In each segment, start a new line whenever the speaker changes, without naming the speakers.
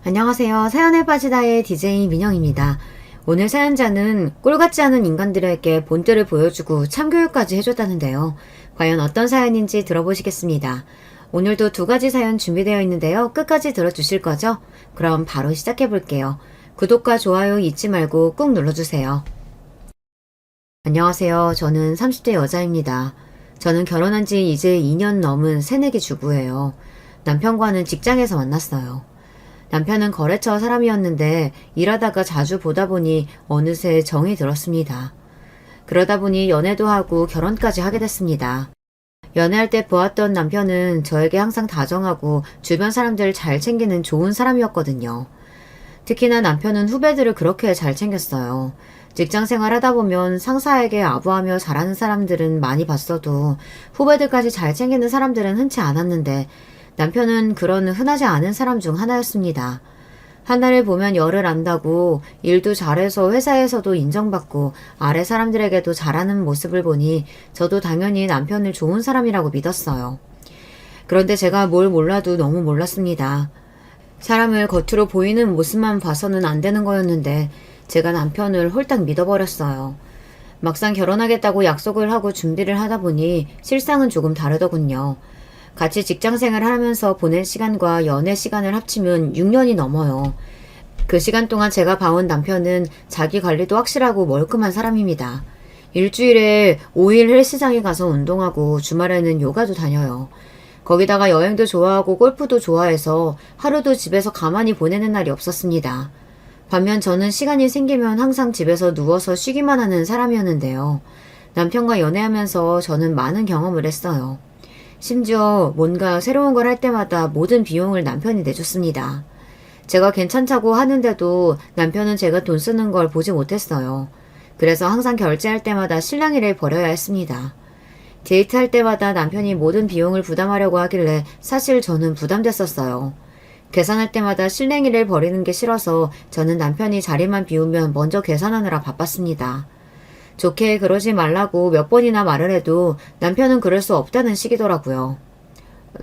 안녕하세요. 사연에 빠지다의 DJ 민영입니다. 오늘 사연자는 꼴같지 않은 인간들에게 본때를 보여주고 참교육까지 해줬다는데요. 과연 어떤 사연인지 들어보시겠습니다. 오늘도 두 가지 사연 준비되어 있는데요. 끝까지 들어주실 거죠? 그럼 바로 시작해볼게요. 구독과 좋아요 잊지 말고 꾹 눌러주세요. 안녕하세요. 저는 30대 여자입니다. 저는 결혼한 지 이제 2년 넘은 새내기 주부예요. 남편과는 직장에서 만났어요. 남편은 거래처 사람이었는데 일하다가 자주 보다 보니 어느새 정이 들었습니다. 그러다 보니 연애도 하고 결혼까지 하게 됐습니다. 연애할 때 보았던 남편은 저에게 항상 다정하고 주변 사람들 잘 챙기는 좋은 사람이었거든요. 특히나 남편은 후배들을 그렇게 잘 챙겼어요. 직장 생활 하다 보면 상사에게 아부하며 잘하는 사람들은 많이 봤어도 후배들까지 잘 챙기는 사람들은 흔치 않았는데 남편은 그런 흔하지 않은 사람 중 하나였습니다. 하나를 보면 열을 안다고 일도 잘해서 회사에서도 인정받고 아래 사람들에게도 잘하는 모습을 보니 저도 당연히 남편을 좋은 사람이라고 믿었어요. 그런데 제가 뭘 몰라도 너무 몰랐습니다. 사람을 겉으로 보이는 모습만 봐서는 안 되는 거였는데 제가 남편을 홀딱 믿어버렸어요. 막상 결혼하겠다고 약속을 하고 준비를 하다 보니 실상은 조금 다르더군요. 같이 직장 생활을 하면서 보낸 시간과 연애 시간을 합치면 6년이 넘어요. 그 시간 동안 제가 봐온 남편은 자기 관리도 확실하고 멀끔한 사람입니다. 일주일에 5일 헬스장에 가서 운동하고 주말에는 요가도 다녀요. 거기다가 여행도 좋아하고 골프도 좋아해서 하루도 집에서 가만히 보내는 날이 없었습니다. 반면 저는 시간이 생기면 항상 집에서 누워서 쉬기만 하는 사람이었는데요. 남편과 연애하면서 저는 많은 경험을 했어요. 심지어 뭔가 새로운 걸 할 때마다 모든 비용을 남편이 내줬습니다. 제가 괜찮다고 하는데도 남편은 제가 돈 쓰는 걸 보지 못했어요. 그래서 항상 결제할 때마다 실랑이를 벌여야 했습니다. 데이트할 때마다 남편이 모든 비용을 부담하려고 하길래 사실 저는 부담됐었어요. 계산할 때마다 실랭이를 벌이는 게 싫어서 저는 남편이 자리만 비우면 먼저 계산하느라 바빴습니다. 좋게 그러지 말라고 몇 번이나 말을 해도 남편은 그럴 수 없다는 식이더라고요.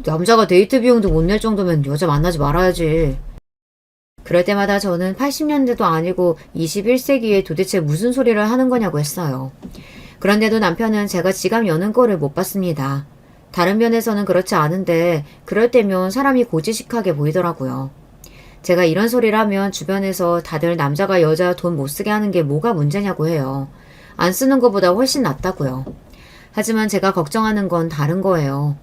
남자가 데이트 비용도 못 낼 정도면 여자 만나지 말아야지. 그럴 때마다 저는 80년대도 아니고 21세기에 도대체 무슨 소리를 하는 거냐고 했어요. 그런데도 남편은 제가 지갑 여는 꼴을 못 봤습니다. 다른 면에서는 그렇지 않은데 그럴 때면 사람이 고지식하게 보이더라고요. 제가 이런 소리를 하면 주변에서 다들 남자가 여자 돈 못 쓰게 하는 게 뭐가 문제냐고 해요. 안 쓰는 것보다 훨씬 낫다고요. 하지만 제가 걱정하는 건 다른 거예요.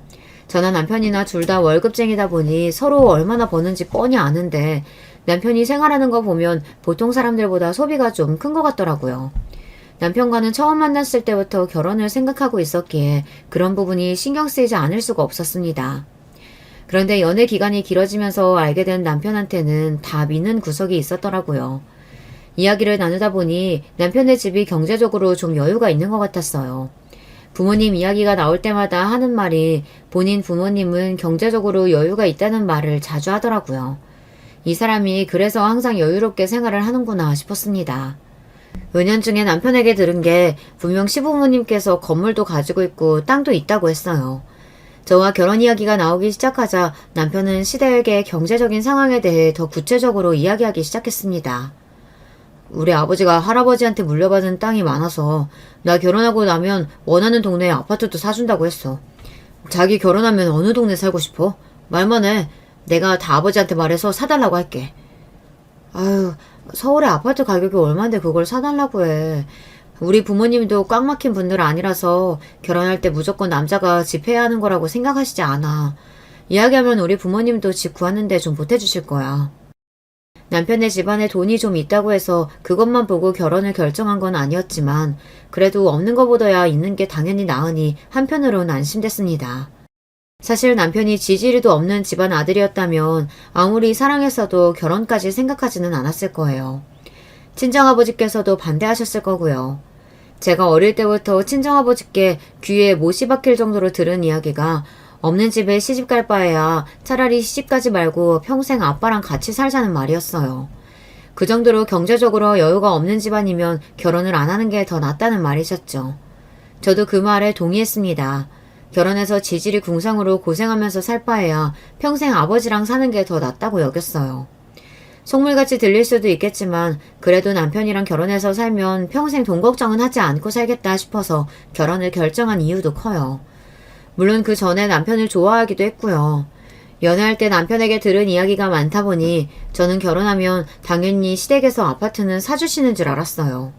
저나 남편이나 둘 다 월급쟁이다 보니 서로 얼마나 버는지 뻔히 아는데 남편이 생활하는 거 보면 보통 사람들보다 소비가 좀 큰 것 같더라고요. 남편과는 처음 만났을 때부터 결혼을 생각하고 있었기에 그런 부분이 신경 쓰이지 않을 수가 없었습니다. 그런데 연애 기간이 길어지면서 알게 된 남편한테는 다 미는 구석이 있었더라고요. 이야기를 나누다 보니 남편의 집이 경제적으로 좀 여유가 있는 것 같았어요. 부모님 이야기가 나올 때마다 하는 말이 본인 부모님은 경제적으로 여유가 있다는 말을 자주 하더라고요. 이 사람이 그래서 항상 여유롭게 생활을 하는구나 싶었습니다. 은연중에 남편에게 들은 게 분명 시부모님께서 건물도 가지고 있고 땅도 있다고 했어요. 저와 결혼 이야기가 나오기 시작하자 남편은 시댁의 경제적인 상황에 대해 더 구체적으로 이야기하기 시작했습니다. 우리 아버지가 할아버지한테 물려받은 땅이 많아서 나 결혼하고 나면 원하는 동네에 아파트도 사준다고 했어. 자기 결혼하면 어느 동네 살고 싶어? 말만 해. 내가 다 아버지한테 말해서 사달라고 할게. 아유, 서울의 아파트 가격이 얼만데 그걸 사달라고 해. 우리 부모님도 꽉 막힌 분들 아니라서 결혼할 때 무조건 남자가 집 해야 하는 거라고 생각하시지 않아. 이야기하면 우리 부모님도 집 구하는데 좀 보태주실 거야. 남편의 집안에 돈이 좀 있다고 해서 그것만 보고 결혼을 결정한 건 아니었지만 그래도 없는 것보다야 있는 게 당연히 나으니 한편으로는 안심됐습니다. 사실 남편이 지지리도 없는 집안 아들이었다면 아무리 사랑했어도 결혼까지 생각하지는 않았을 거예요. 친정아버지께서도 반대하셨을 거고요. 제가 어릴 때부터 친정아버지께 귀에 못이 박힐 정도로 들은 이야기가 없는 집에 시집갈 바에야 차라리 시집가지 말고 평생 아빠랑 같이 살자는 말이었어요. 그 정도로 경제적으로 여유가 없는 집안이면 결혼을 안 하는 게 더 낫다는 말이셨죠. 저도 그 말에 동의했습니다. 결혼해서 지질이 궁상으로 고생하면서 살 바에야 평생 아버지랑 사는 게 더 낫다고 여겼어요. 속물같이 들릴 수도 있겠지만 그래도 남편이랑 결혼해서 살면 평생 돈 걱정은 하지 않고 살겠다 싶어서 결혼을 결정한 이유도 커요. 물론 그 전에 남편을 좋아하기도 했고요. 연애할 때 남편에게 들은 이야기가 많다 보니 저는 결혼하면 당연히 시댁에서 아파트는 사주시는 줄 알았어요.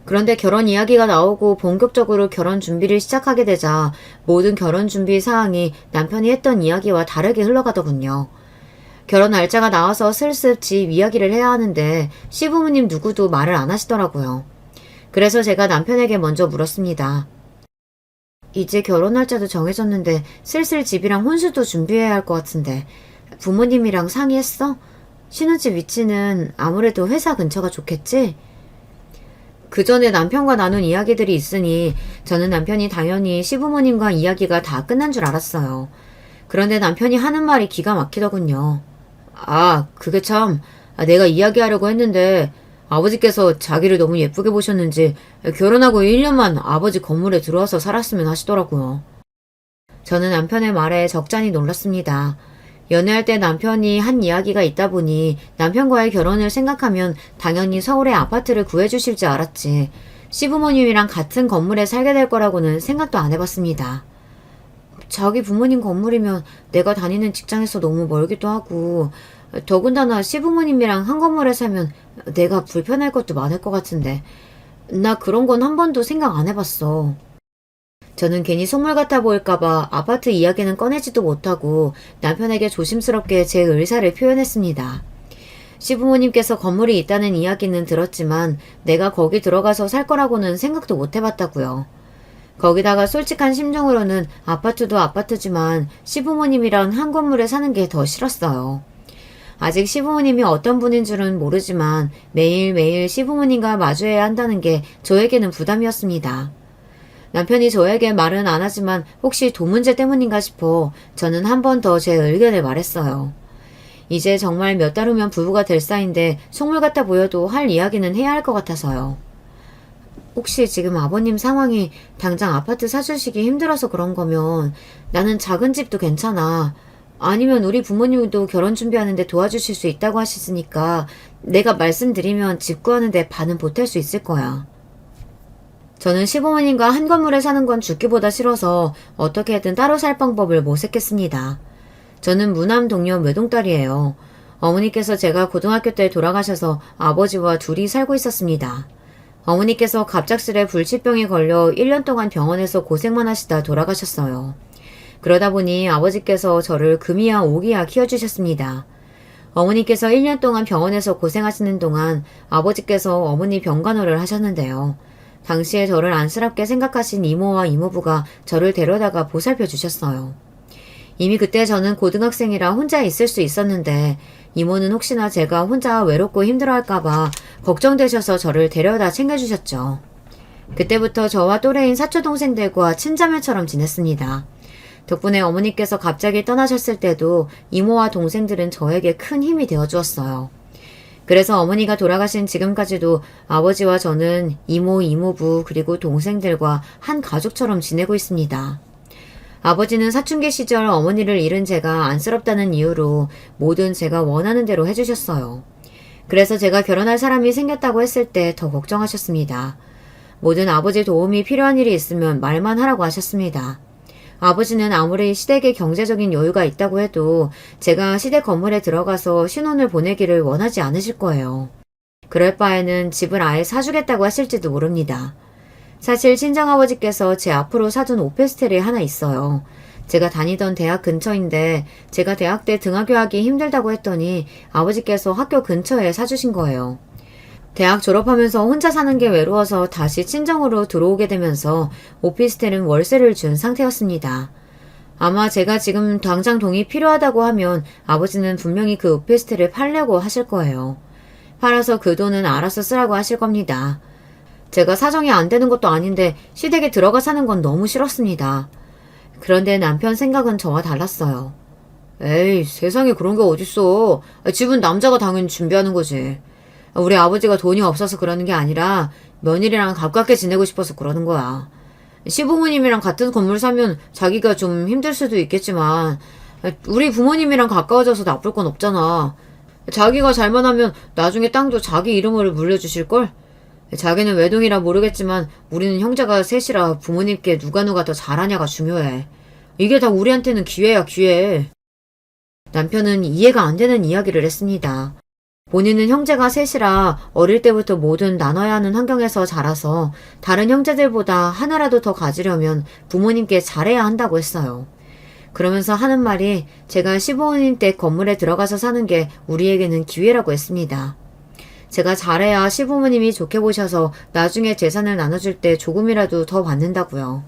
그런데 결혼 이야기가 나오고 본격적으로 결혼 준비를 시작하게 되자 모든 결혼 준비 사항이 남편이 했던 이야기와 다르게 흘러가더군요. 결혼 날짜가 나와서 슬슬 집 이야기를 해야 하는데 시부모님 누구도 말을 안 하시더라고요. 그래서 제가 남편에게 먼저 물었습니다. 이제 결혼 날짜도 정해졌는데 슬슬 집이랑 혼수도 준비해야 할 것 같은데 부모님이랑 상의했어? 신혼집 위치는 아무래도 회사 근처가 좋겠지? 그 전에 남편과 나눈 이야기들이 있으니 저는 남편이 당연히 시부모님과 이야기가 다 끝난 줄 알았어요. 그런데 남편이 하는 말이 기가 막히더군요. 그게 참, 내가 이야기하려고 했는데 아버지께서 자기를 너무 예쁘게 보셨는지 결혼하고 1년만 아버지 건물에 들어와서 살았으면 하시더라고요. 저는 남편의 말에 적잖이 놀랐습니다. 연애할 때 남편이 한 이야기가 있다 보니 남편과의 결혼을 생각하면 당연히 서울에 아파트를 구해주실 줄 알았지 시부모님이랑 같은 건물에 살게 될 거라고는 생각도 안 해봤습니다. 자기 부모님 건물이면 내가 다니는 직장에서 너무 멀기도 하고 더군다나 시부모님이랑 한 건물에 살면 내가 불편할 것도 많을 것 같은데 나 그런 건 한 번도 생각 안 해봤어. 저는 괜히 속물 같아 보일까봐 아파트 이야기는 꺼내지도 못하고 남편에게 조심스럽게 제 의사를 표현했습니다. 시부모님께서 건물이 있다는 이야기는 들었지만 내가 거기 들어가서 살 거라고는 생각도 못 해봤다고요. 거기다가 솔직한 심정으로는 아파트도 아파트지만 시부모님이랑 한 건물에 사는 게 더 싫었어요. 아직 시부모님이 어떤 분인 줄은 모르지만 매일매일 시부모님과 마주해야 한다는 게 저에게는 부담이었습니다. 남편이 저에게 말은 안 하지만 혹시 돈 문제 때문인가 싶어 저는 한 번 더 제 의견을 말했어요. 이제 정말 몇 달 후면 부부가 될 사이인데 속물 같아 보여도 할 이야기는 해야 할 것 같아서요. 혹시 지금 아버님 상황이 당장 아파트 사주시기 힘들어서 그런 거면 나는 작은 집도 괜찮아. 아니면 우리 부모님도 결혼 준비하는데 도와주실 수 있다고 하시니까 내가 말씀드리면 집 구하는데 반은 보탤 수 있을 거야. 저는 시부모님과 한 건물에 사는 건 죽기보다 싫어서 어떻게든 따로 살 방법을 모색했습니다. 저는 무남 동료 외동딸이에요. 어머니께서 제가 고등학교 때 돌아가셔서 아버지와 둘이 살고 있었습니다. 어머니께서 갑작스레 불치병에 걸려 1년 동안 병원에서 고생만 하시다 돌아가셨어요. 그러다 보니 아버지께서 저를 금이야 오기야 키워주셨습니다. 어머니께서 1년 동안 병원에서 고생하시는 동안 아버지께서 어머니 병간호를 하셨는데요. 당시에 저를 안쓰럽게 생각하신 이모와 이모부가 저를 데려다가 보살펴 주셨어요. 이미 그때 저는 고등학생이라 혼자 있을 수 있었는데 이모는 혹시나 제가 혼자 외롭고 힘들어할까봐 걱정되셔서 저를 데려다 챙겨주셨죠. 그때부터 저와 또래인 사촌동생들과 친자매처럼 지냈습니다. 덕분에 어머니께서 갑자기 떠나셨을 때도 이모와 동생들은 저에게 큰 힘이 되어주었어요. 그래서 어머니가 돌아가신 지금까지도 아버지와 저는 이모, 이모부 그리고 동생들과 한 가족처럼 지내고 있습니다. 아버지는 사춘기 시절 어머니를 잃은 제가 안쓰럽다는 이유로 뭐든 제가 원하는 대로 해주셨어요. 그래서 제가 결혼할 사람이 생겼다고 했을 때 더 걱정하셨습니다. 뭐든 아버지 도움이 필요한 일이 있으면 말만 하라고 하셨습니다. 아버지는 아무리 시댁에 경제적인 여유가 있다고 해도 제가 시댁 건물에 들어가서 신혼을 보내기를 원하지 않으실 거예요. 그럴 바에는 집을 아예 사주겠다고 하실지도 모릅니다. 사실 친정아버지께서 제 앞으로 사둔 오피스텔이 하나 있어요. 제가 다니던 대학 근처인데 제가 대학 때 등하교하기 힘들다고 했더니 아버지께서 학교 근처에 사주신 거예요. 대학 졸업하면서 혼자 사는 게 외로워서 다시 친정으로 들어오게 되면서 오피스텔은 월세를 준 상태였습니다. 아마 제가 지금 당장 돈이 필요하다고 하면 아버지는 분명히 그 오피스텔을 팔려고 하실 거예요. 팔아서 그 돈은 알아서 쓰라고 하실 겁니다. 제가 사정이 안 되는 것도 아닌데 시댁에 들어가 사는 건 너무 싫었습니다. 그런데 남편 생각은 저와 달랐어요. 에이, 세상에 그런 게 어딨어. 집은 남자가 당연히 준비하는 거지. 우리 아버지가 돈이 없어서 그러는 게 아니라 며느리랑 가깝게 지내고 싶어서 그러는 거야. 시부모님이랑 같은 건물 사면 자기가 좀 힘들 수도 있겠지만 우리 부모님이랑 가까워져서 나쁠 건 없잖아. 자기가 잘만 하면 나중에 땅도 자기 이름으로 물려주실걸? 자기는 외동이라 모르겠지만 우리는 형제가 셋이라 부모님께 누가 더 잘하냐가 중요해. 이게 다 우리한테는 기회야, 기회. 남편은 이해가 안 되는 이야기를 했습니다. 본인은 형제가 셋이라 어릴 때부터 뭐든 나눠야 하는 환경에서 자라서 다른 형제들보다 하나라도 더 가지려면 부모님께 잘해야 한다고 했어요. 그러면서 하는 말이 제가 시부모님 댁 건물에 들어가서 사는 게 우리에게는 기회라고 했습니다. 제가 잘해야 시부모님이 좋게 보셔서 나중에 재산을 나눠줄 때 조금이라도 더 받는다고요.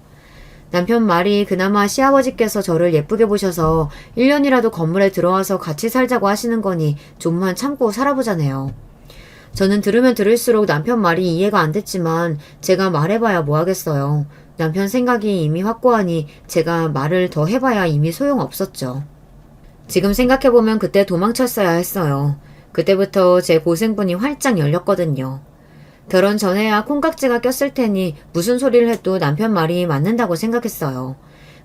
남편 말이 그나마 시아버지께서 저를 예쁘게 보셔서 1년이라도 건물에 들어와서 같이 살자고 하시는 거니 좀만 참고 살아보자네요. 저는 들으면 들을수록 남편 말이 이해가 안 됐지만 제가 말해봐야 뭐 하겠어요. 남편 생각이 이미 확고하니 제가 말을 더 해봐야 이미 소용없었죠. 지금 생각해보면 그때 도망쳤어야 했어요. 그때부터 제 고생분이 활짝 열렸거든요. 결혼 전에야 콩깍지가 꼈을 테니 무슨 소리를 해도 남편 말이 맞는다고 생각했어요.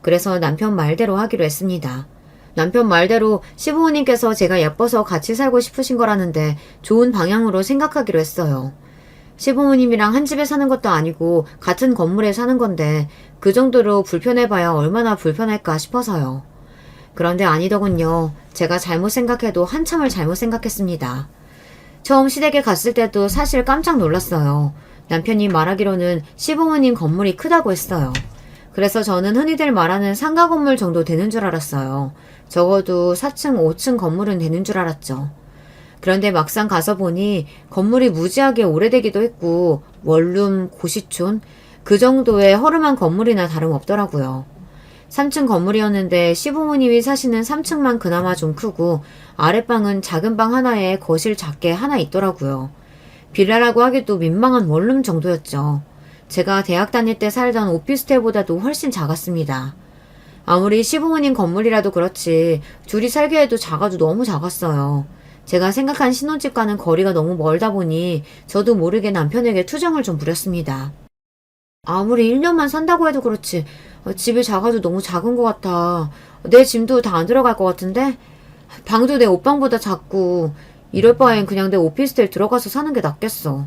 그래서 남편 말대로 하기로 했습니다. 남편 말대로 시부모님께서 제가 예뻐서 같이 살고 싶으신 거라는데 좋은 방향으로 생각하기로 했어요. 시부모님이랑 한 집에 사는 것도 아니고 같은 건물에 사는 건데 그 정도로 불편해봐야 얼마나 불편할까 싶어서요. 그런데 아니더군요. 제가 잘못 생각해도 한참을 잘못 생각했습니다. 처음 시댁에 갔을 때도 사실 깜짝 놀랐어요. 남편이 말하기로는 시부모님 건물이 크다고 했어요. 그래서 저는 흔히들 말하는 상가 건물 정도 되는 줄 알았어요. 적어도 4층, 5층 건물은 되는 줄 알았죠. 그런데 막상 가서 보니 건물이 무지하게 오래되기도 했고 원룸, 고시촌 그 정도의 허름한 건물이나 다름없더라고요. 3층 건물이었는데 시부모님이 사시는 3층만 그나마 좀 크고 아랫방은 작은 방 하나에 거실 작게 하나 있더라고요. 빌라라고 하기도 민망한 원룸 정도였죠. 제가 대학 다닐 때 살던 오피스텔보다도 훨씬 작았습니다. 아무리 시부모님 건물이라도 그렇지 둘이 살기에도 작아도 너무 작았어요. 제가 생각한 신혼집과는 거리가 너무 멀다 보니 저도 모르게 남편에게 투정을 좀 부렸습니다. 아무리 1년만 산다고 해도 그렇지 집이 작아도 너무 작은 것 같아. 내 짐도 다 안 들어갈 것 같은데? 방도 내 옷방보다 작고 이럴 바엔 그냥 내 오피스텔 들어가서 사는 게 낫겠어.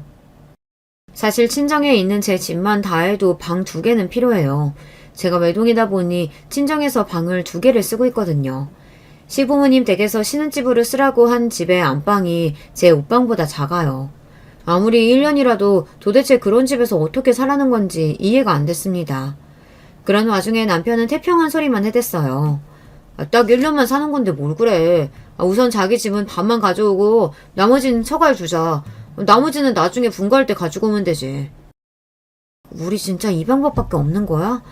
사실 친정에 있는 제 집만 다 해도 방 2개는 필요해요. 제가 외동이다 보니 친정에서 방을 2개를 쓰고 있거든요. 시부모님 댁에서 신혼집으로 쓰라고 한 집의 안방이 제 옷방보다 작아요. 아무리 1년이라도 도대체 그런 집에서 어떻게 살라는 건지 이해가 안 됐습니다. 그런 와중에 남편은 태평한 소리만 해댔어요. 딱 1년만 사는 건데 뭘 그래. 우선 자기 집은 반만 가져오고 나머지는 처가에 두자. 나머지는 나중에 분가할 때 가지고 오면 되지. 우리 진짜 이 방법밖에 없는 거야?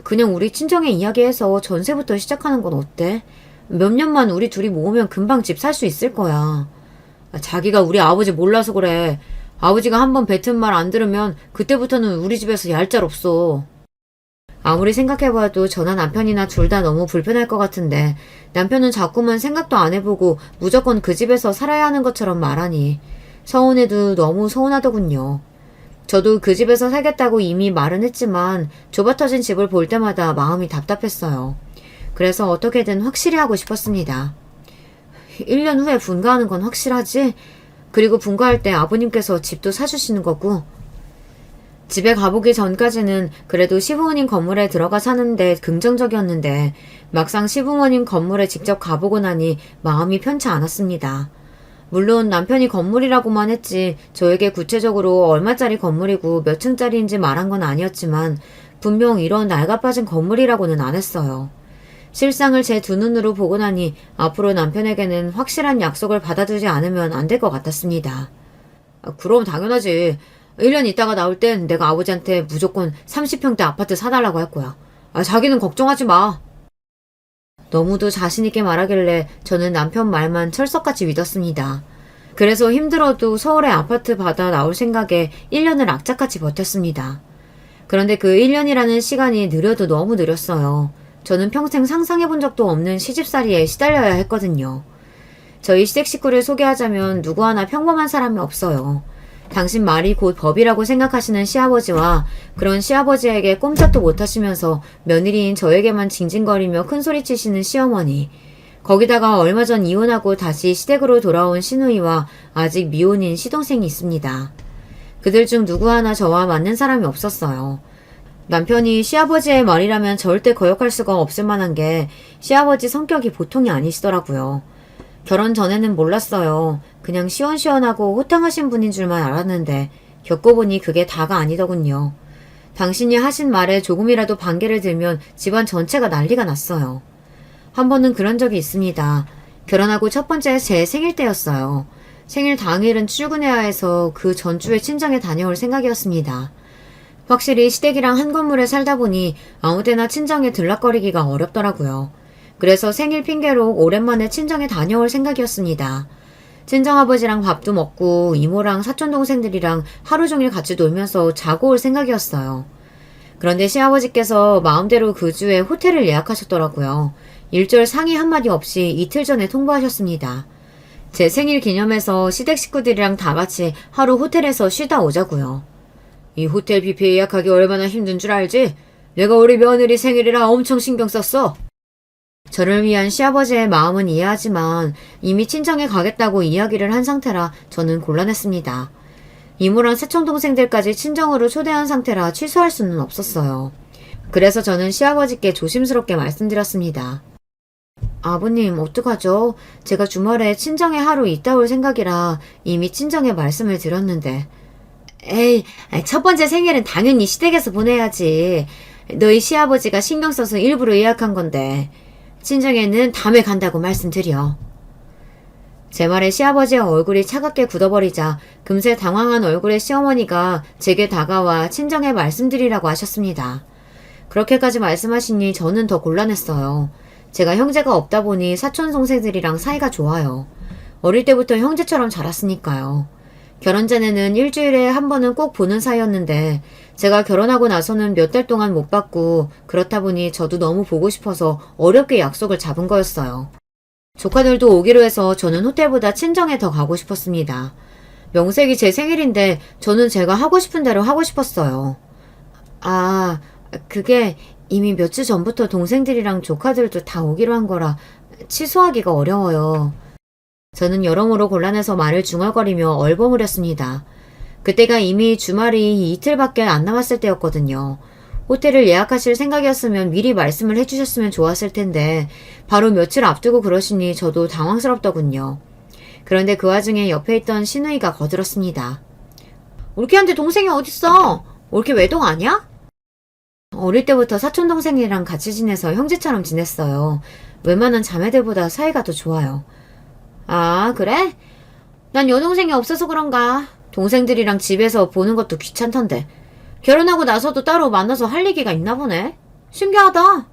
그냥 우리 친정에 이야기해서 전세부터 시작하는 건 어때? 몇 년만 우리 둘이 모으면 금방 집 살 수 있을 거야. 자기가 우리 아버지 몰라서 그래. 아버지가 한번 뱉은 말 안 들으면 그때부터는 우리 집에서 얄짤 없어. 아무리 생각해봐도 저나 남편이나 둘 다 너무 불편할 것 같은데 남편은 자꾸만 생각도 안 해보고 무조건 그 집에서 살아야 하는 것처럼 말하니 서운해도 너무 서운하더군요. 저도 그 집에서 살겠다고 이미 말은 했지만 좁아터진 집을 볼 때마다 마음이 답답했어요. 그래서 어떻게든 확실히 하고 싶었습니다. 1년 후에 분가하는 건 확실하지? 그리고 분가할 때 아버님께서 집도 사주시는 거고. 집에 가보기 전까지는 그래도 시부모님 건물에 들어가 사는데 긍정적이었는데 막상 시부모님 건물에 직접 가보고 나니 마음이 편치 않았습니다. 물론 남편이 건물이라고만 했지 저에게 구체적으로 얼마짜리 건물이고 몇 층짜리인지 말한 건 아니었지만 분명 이런 낡아빠진 건물이라고는 안 했어요. 실상을 제 두 눈으로 보고 나니 앞으로 남편에게는 확실한 약속을 받아두지 않으면 안 될 것 같았습니다. 그럼 당연하지. 1년 있다가 나올 땐 내가 아버지한테 무조건 30평대 아파트 사달라고 할 거야. 자기는 걱정하지 마. 너무도 자신있게 말하길래 저는 남편 말만 철석같이 믿었습니다. 그래서 힘들어도 서울에 아파트 받아 나올 생각에 1년을 악착같이 버텼습니다. 그런데 그 1년이라는 시간이 느려도 너무 느렸어요. 저는 평생 상상해본 적도 없는 시집살이에 시달려야 했거든요. 저희 시댁 식구를 소개하자면 누구 하나 평범한 사람이 없어요. 당신 말이 곧 법이라고 생각하시는 시아버지와 그런 시아버지에게 꼼짝도 못하시면서 며느리인 저에게만 징징거리며 큰소리치시는 시어머니, 거기다가 얼마 전 이혼하고 다시 시댁으로 돌아온 시누이와 아직 미혼인 시동생이 있습니다. 그들 중 누구 하나 저와 맞는 사람이 없었어요. 남편이 시아버지의 말이라면 절대 거역할 수가 없을 만한 게 시아버지 성격이 보통이 아니시더라고요. 결혼 전에는 몰랐어요. 그냥 시원시원하고 호탕하신 분인 줄만 알았는데 겪어보니 그게 다가 아니더군요. 당신이 하신 말에 조금이라도 반개를 들면 집안 전체가 난리가 났어요. 한 번은 그런 적이 있습니다. 결혼하고 첫 번째 제 생일 때였어요. 생일 당일은 출근해야 해서 그 전주에 친정에 다녀올 생각이었습니다. 확실히 시댁이랑 한 건물에 살다 보니 아무데나 친정에 들락거리기가 어렵더라고요. 그래서 생일 핑계로 오랜만에 친정에 다녀올 생각이었습니다. 친정아버지랑 밥도 먹고 이모랑 사촌동생들이랑 하루 종일 같이 놀면서 자고 올 생각이었어요. 그런데 시아버지께서 마음대로 그 주에 호텔을 예약하셨더라고요. 일절 상의 한마디 없이 이틀 전에 통보하셨습니다. 제 생일 기념해서 시댁 식구들이랑 다 같이 하루 호텔에서 쉬다 오자고요. 이 호텔 뷔페 예약하기 얼마나 힘든 줄 알지? 내가 우리 며느리 생일이라 엄청 신경 썼어. 저를 위한 시아버지의 마음은 이해하지만 이미 친정에 가겠다고 이야기를 한 상태라 저는 곤란했습니다. 이모랑 사촌동생들까지 친정으로 초대한 상태라 취소할 수는 없었어요. 그래서 저는 시아버지께 조심스럽게 말씀드렸습니다. 아버님 어떡하죠? 제가 주말에 친정에 하루 있다 올 생각이라 이미 친정에 말씀을 드렸는데. 에이, 첫 번째 생일은 당연히 시댁에서 보내야지. 너희 시아버지가 신경 써서 일부러 예약한 건데 친정에는 다음에 간다고 말씀드려. 제 말에 시아버지의 얼굴이 차갑게 굳어버리자 금세 당황한 얼굴의 시어머니가 제게 다가와 친정에 말씀드리라고 하셨습니다. 그렇게까지 말씀하시니 저는 더 곤란했어요. 제가 형제가 없다 보니 사촌 동생들이랑 사이가 좋아요. 어릴 때부터 형제처럼 자랐으니까요. 결혼 전에는 일주일에 한 번은 꼭 보는 사이였는데 제가 결혼하고 나서는 몇 달 동안 못 봤고 그렇다 보니 저도 너무 보고 싶어서 어렵게 약속을 잡은 거였어요. 조카들도 오기로 해서 저는 호텔보다 친정에 더 가고 싶었습니다. 명색이 제 생일인데 저는 제가 하고 싶은 대로 하고 싶었어요. 아, 그게 이미 몇 주 전부터 동생들이랑 조카들도 다 오기로 한 거라 취소하기가 어려워요. 저는 여러모로 곤란해서 말을 중얼거리며 얼버무렸습니다. 그때가 이미 주말이 이틀밖에 안 남았을 때였거든요. 호텔을 예약하실 생각이었으면 미리 말씀을 해주셨으면 좋았을 텐데 바로 며칠 앞두고 그러시니 저도 당황스럽더군요. 그런데 그 와중에 옆에 있던 시누이가 거들었습니다. 올케한테 동생이 어딨어? 올케 외동 아니야? 어릴 때부터 사촌동생이랑 같이 지내서 형제처럼 지냈어요. 웬만한 자매들보다 사이가 더 좋아요. 아, 그래? 난 여동생이 없어서 그런가. 동생들이랑 집에서 보는 것도 귀찮던데. 결혼하고 나서도 따로 만나서 할 얘기가 있나 보네. 신기하다.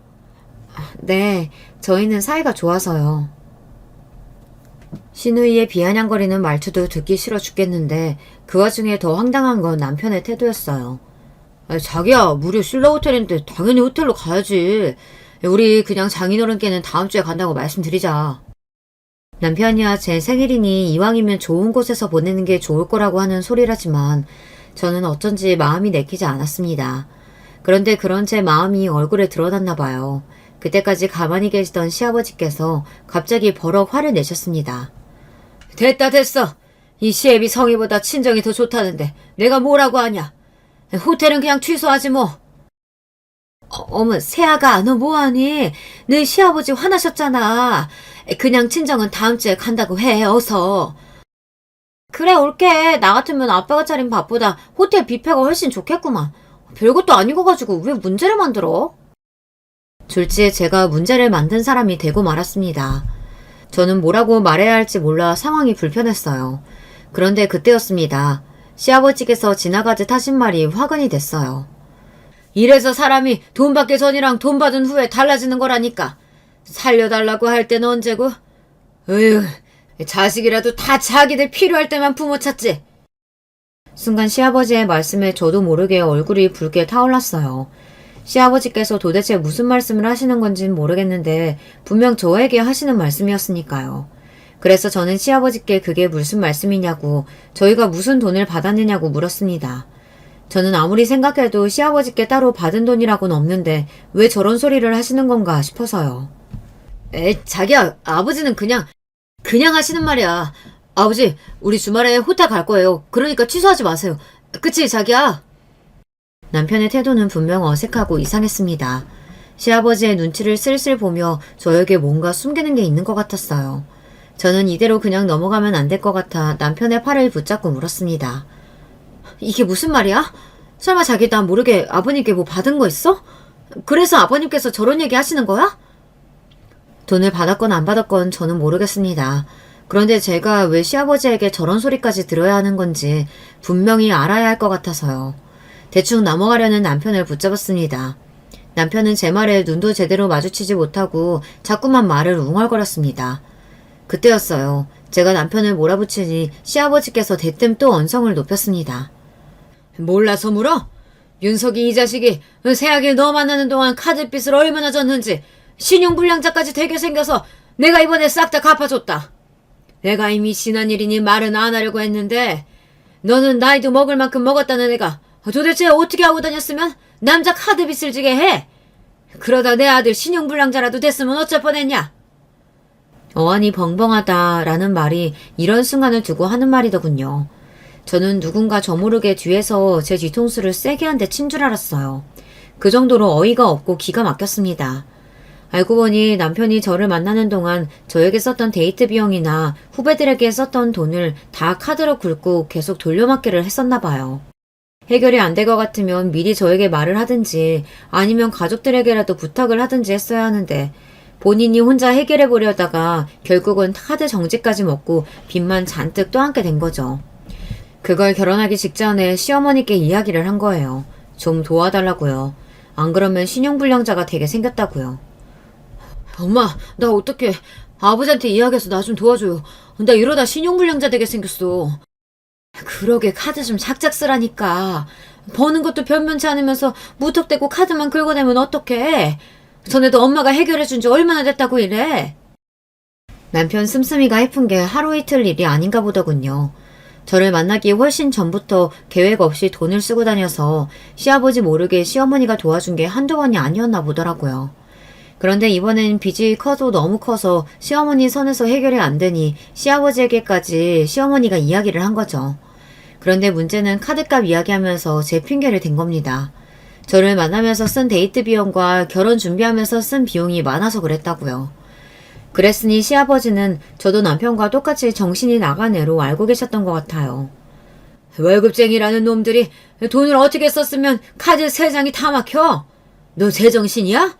네, 저희는 사이가 좋아서요. 시누이의 비아냥거리는 말투도 듣기 싫어 죽겠는데 그 와중에 더 황당한 건 남편의 태도였어요. 자기야, 무료 신라 호텔인데 당연히 호텔로 가야지. 우리 그냥 장인어른께는 다음 주에 간다고 말씀드리자. 남편이야 제 생일이니 이왕이면 좋은 곳에서 보내는 게 좋을 거라고 하는 소리라지만 저는 어쩐지 마음이 내키지 않았습니다. 그런데 그런 제 마음이 얼굴에 드러났나 봐요. 그때까지 가만히 계시던 시아버지께서 갑자기 버럭 화를 내셨습니다. 됐다 됐어. 이 시애비 성의보다 친정이 더 좋다는데 내가 뭐라고 하냐. 호텔은 그냥 취소하지 뭐. 어머 새아가 너 뭐하니? 너 시아버지 화나셨잖아. 그냥 친정은 다음 주에 간다고 해 어서. 그래 올게. 나 같으면 아빠가 차린 밥보다 호텔 뷔페가 훨씬 좋겠구만. 별것도 아닌 거 가지고 왜 문제를 만들어? 졸지에 제가 문제를 만든 사람이 되고 말았습니다. 저는 뭐라고 말해야 할지 몰라 상황이 불편했어요. 그런데 그때였습니다. 시아버지께서 지나가듯 하신 말이 화근이 됐어요. 이래서 사람이 돈 받기 전이랑 돈 받은 후에 달라지는 거라니까. 살려달라고 할 때는 언제고? 으휴, 자식이라도 다 자기들 필요할 때만 부모 찾지. 순간 시아버지의 말씀에 저도 모르게 얼굴이 붉게 타올랐어요. 시아버지께서 도대체 무슨 말씀을 하시는 건진 모르겠는데 분명 저에게 하시는 말씀이었으니까요. 그래서 저는 시아버지께 그게 무슨 말씀이냐고 저희가 무슨 돈을 받았느냐고 물었습니다. 저는 아무리 생각해도 시아버지께 따로 받은 돈이라고는 없는데 왜 저런 소리를 하시는 건가 싶어서요. 자기야, 아버지는 그냥 하시는 말이야. 아버지, 우리 주말에 호텔 갈 거예요. 그러니까 취소하지 마세요. 그치, 자기야? 남편의 태도는 분명 어색하고 이상했습니다. 시아버지의 눈치를 슬슬 보며 저에게 뭔가 숨기는 게 있는 것 같았어요. 저는 이대로 그냥 넘어가면 안 될 것 같아 남편의 팔을 붙잡고 물었습니다. 이게 무슨 말이야? 설마 자기 나 모르게 아버님께 뭐 받은 거 있어? 그래서 아버님께서 저런 얘기 하시는 거야? 돈을 받았건 안 받았건 저는 모르겠습니다. 그런데 제가 왜 시아버지에게 저런 소리까지 들어야 하는 건지 분명히 알아야 할 것 같아서요. 대충 넘어가려는 남편을 붙잡았습니다. 남편은 제 말에 눈도 제대로 마주치지 못하고 자꾸만 말을 웅얼거렸습니다. 그때였어요. 제가 남편을 몰아붙이니 시아버지께서 대뜸 또 언성을 높였습니다. 몰라서 물어? 윤석이 이 자식이 새아기를 너 만나는 동안 카드빚을 얼마나 졌는지 신용불량자까지 되게 생겨서 내가 이번에 싹 다 갚아줬다. 내가 이미 지난 일이니 말은 안 하려고 했는데 너는 나이도 먹을 만큼 먹었다는 애가 도대체 어떻게 하고 다녔으면 남자 카드빚을 지게 해? 그러다 내 아들 신용불량자라도 됐으면 어쩔 뻔했냐? 어안이 벙벙하다라는 말이 이런 순간을 두고 하는 말이더군요. 저는 누군가 저 모르게 뒤에서 제 뒤통수를 세게 한 대 친 줄 알았어요. 그 정도로 어이가 없고 기가 막혔습니다. 알고 보니 남편이 저를 만나는 동안 저에게 썼던 데이트 비용이나 후배들에게 썼던 돈을 다 카드로 긁고 계속 돌려막기를 했었나 봐요. 해결이 안 될 것 같으면 미리 저에게 말을 하든지 아니면 가족들에게라도 부탁을 하든지 했어야 하는데 본인이 혼자 해결해 보려다가 결국은 카드 정지까지 먹고 빚만 잔뜩 떠안게 된 거죠. 그걸 결혼하기 직전에 시어머니께 이야기를 한 거예요. 좀 도와달라고요. 안 그러면 신용불량자가 되게 생겼다고요. 엄마, 나 어떡해. 아버지한테 이야기해서 나 좀 도와줘요. 나 이러다 신용불량자 되게 생겼어. 그러게 카드 좀 작작 쓰라니까. 버는 것도 변변치 않으면서 무턱대고 카드만 긁어내면 어떡해. 전에도 엄마가 해결해준 지 얼마나 됐다고 이래. 남편 씀씀이가 해픈 게 하루 이틀 일이 아닌가 보더군요. 저를 만나기 훨씬 전부터 계획 없이 돈을 쓰고 다녀서 시아버지 모르게 시어머니가 도와준 게 한두 번이 아니었나 보더라고요. 그런데 이번엔 빚이 커도 너무 커서 시어머니 선에서 해결이 안 되니 시아버지에게까지 시어머니가 이야기를 한 거죠. 그런데 문제는 카드값 이야기하면서 제 핑계를 댄 겁니다. 저를 만나면서 쓴 데이트 비용과 결혼 준비하면서 쓴 비용이 많아서 그랬다고요. 그랬으니 시아버지는 저도 남편과 똑같이 정신이 나간 애로 알고 계셨던 것 같아요. 월급쟁이라는 놈들이 돈을 어떻게 썼으면 카드 3장이 다 막혀? 너 제정신이야?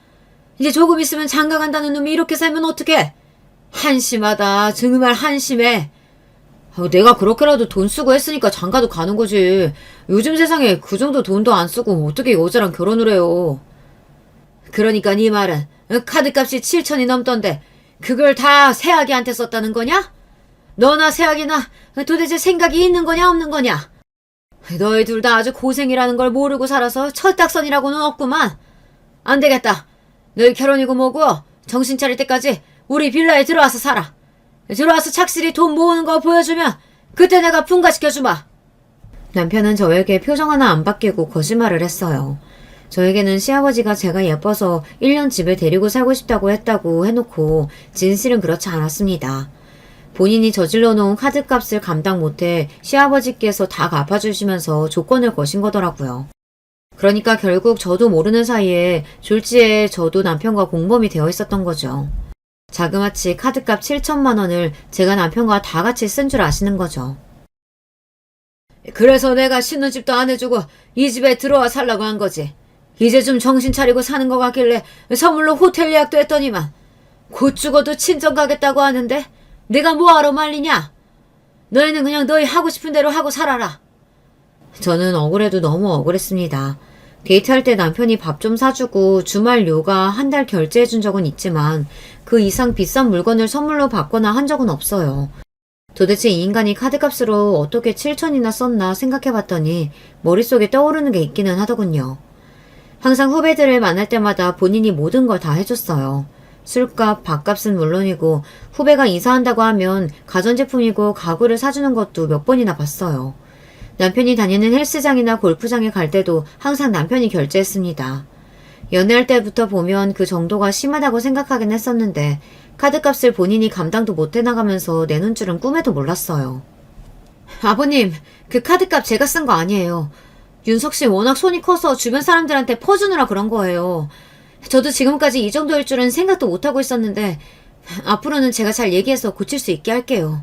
이제 조금 있으면 장가 간다는 놈이 이렇게 살면 어떡해? 한심하다. 정말 한심해. 내가 그렇게라도 돈 쓰고 했으니까 장가도 가는 거지. 요즘 세상에 그 정도 돈도 안 쓰고 어떻게 여자랑 결혼을 해요. 그러니까 네 말은 카드값이 7천이 넘던데 그걸 다 새아기한테 썼다는 거냐? 너나 새아기나 도대체 생각이 있는 거냐 없는 거냐? 너희 둘 다 아주 고생이라는 걸 모르고 살아서 철딱선이라고는 없구만. 안 되겠다. 너희 결혼이고 뭐고 정신 차릴 때까지 우리 빌라에 들어와서 살아. 들어와서 착실히 돈 모으는 거 보여주면 그때 내가 분가시켜주마. 남편은 저에게 표정 하나 안 바뀌고 거짓말을 했어요. 저에게는 시아버지가 제가 예뻐서 1년 집에 데리고 살고 싶다고 했다고 해놓고 진실은 그렇지 않았습니다. 본인이 저질러 놓은 카드값을 감당 못해 시아버지께서 다 갚아주시면서 조건을 거신 거더라고요. 그러니까 결국 저도 모르는 사이에 졸지에 저도 남편과 공범이 되어 있었던 거죠. 자그마치 카드값 7천만 원을 제가 남편과 다 같이 쓴 줄 아시는 거죠. 그래서 내가 신혼집도 안 해주고 이 집에 들어와 살라고 한 거지. 이제 좀 정신 차리고 사는 것 같길래 선물로 호텔 예약도 했더니만 곧 죽어도 친정 가겠다고 하는데 내가 뭐하러 말리냐? 너희는 그냥 너희 하고 싶은 대로 하고 살아라. 저는 억울해도 너무 억울했습니다. 데이트할 때 남편이 밥 좀 사주고 주말 요가 한 달 결제해준 적은 있지만 그 이상 비싼 물건을 선물로 받거나 한 적은 없어요. 도대체 이 인간이 카드값으로 어떻게 7천이나 썼나 생각해봤더니 머릿속에 떠오르는 게 있기는 하더군요. 항상 후배들을 만날 때마다 본인이 모든 걸 다 해줬어요. 술값, 밥값은 물론이고 후배가 이사한다고 하면 가전제품이고 가구를 사주는 것도 몇 번이나 봤어요. 남편이 다니는 헬스장이나 골프장에 갈 때도 항상 남편이 결제했습니다. 연애할 때부터 보면 그 정도가 심하다고 생각하긴 했었는데 카드값을 본인이 감당도 못 해나가면서 내놓은 줄은 꿈에도 몰랐어요. 아버님, 그 카드값 제가 쓴 거 아니에요. 윤석 씨 워낙 손이 커서 주변 사람들한테 퍼주느라 그런 거예요. 저도 지금까지 이 정도일 줄은 생각도 못하고 있었는데 앞으로는 제가 잘 얘기해서 고칠 수 있게 할게요.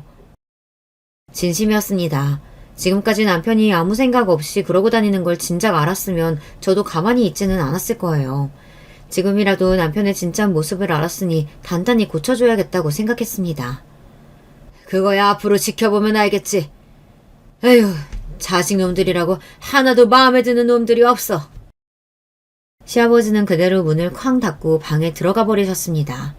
진심이었습니다. 지금까지 남편이 아무 생각 없이 그러고 다니는 걸 진작 알았으면 저도 가만히 있지는 않았을 거예요. 지금이라도 남편의 진짜 모습을 알았으니 단단히 고쳐줘야겠다고 생각했습니다. 그거야 앞으로 지켜보면 알겠지. 에휴, 자식놈들이라고 하나도 마음에 드는 놈들이 없어. 시아버지는 그대로 문을 쾅 닫고 방에 들어가 버리셨습니다.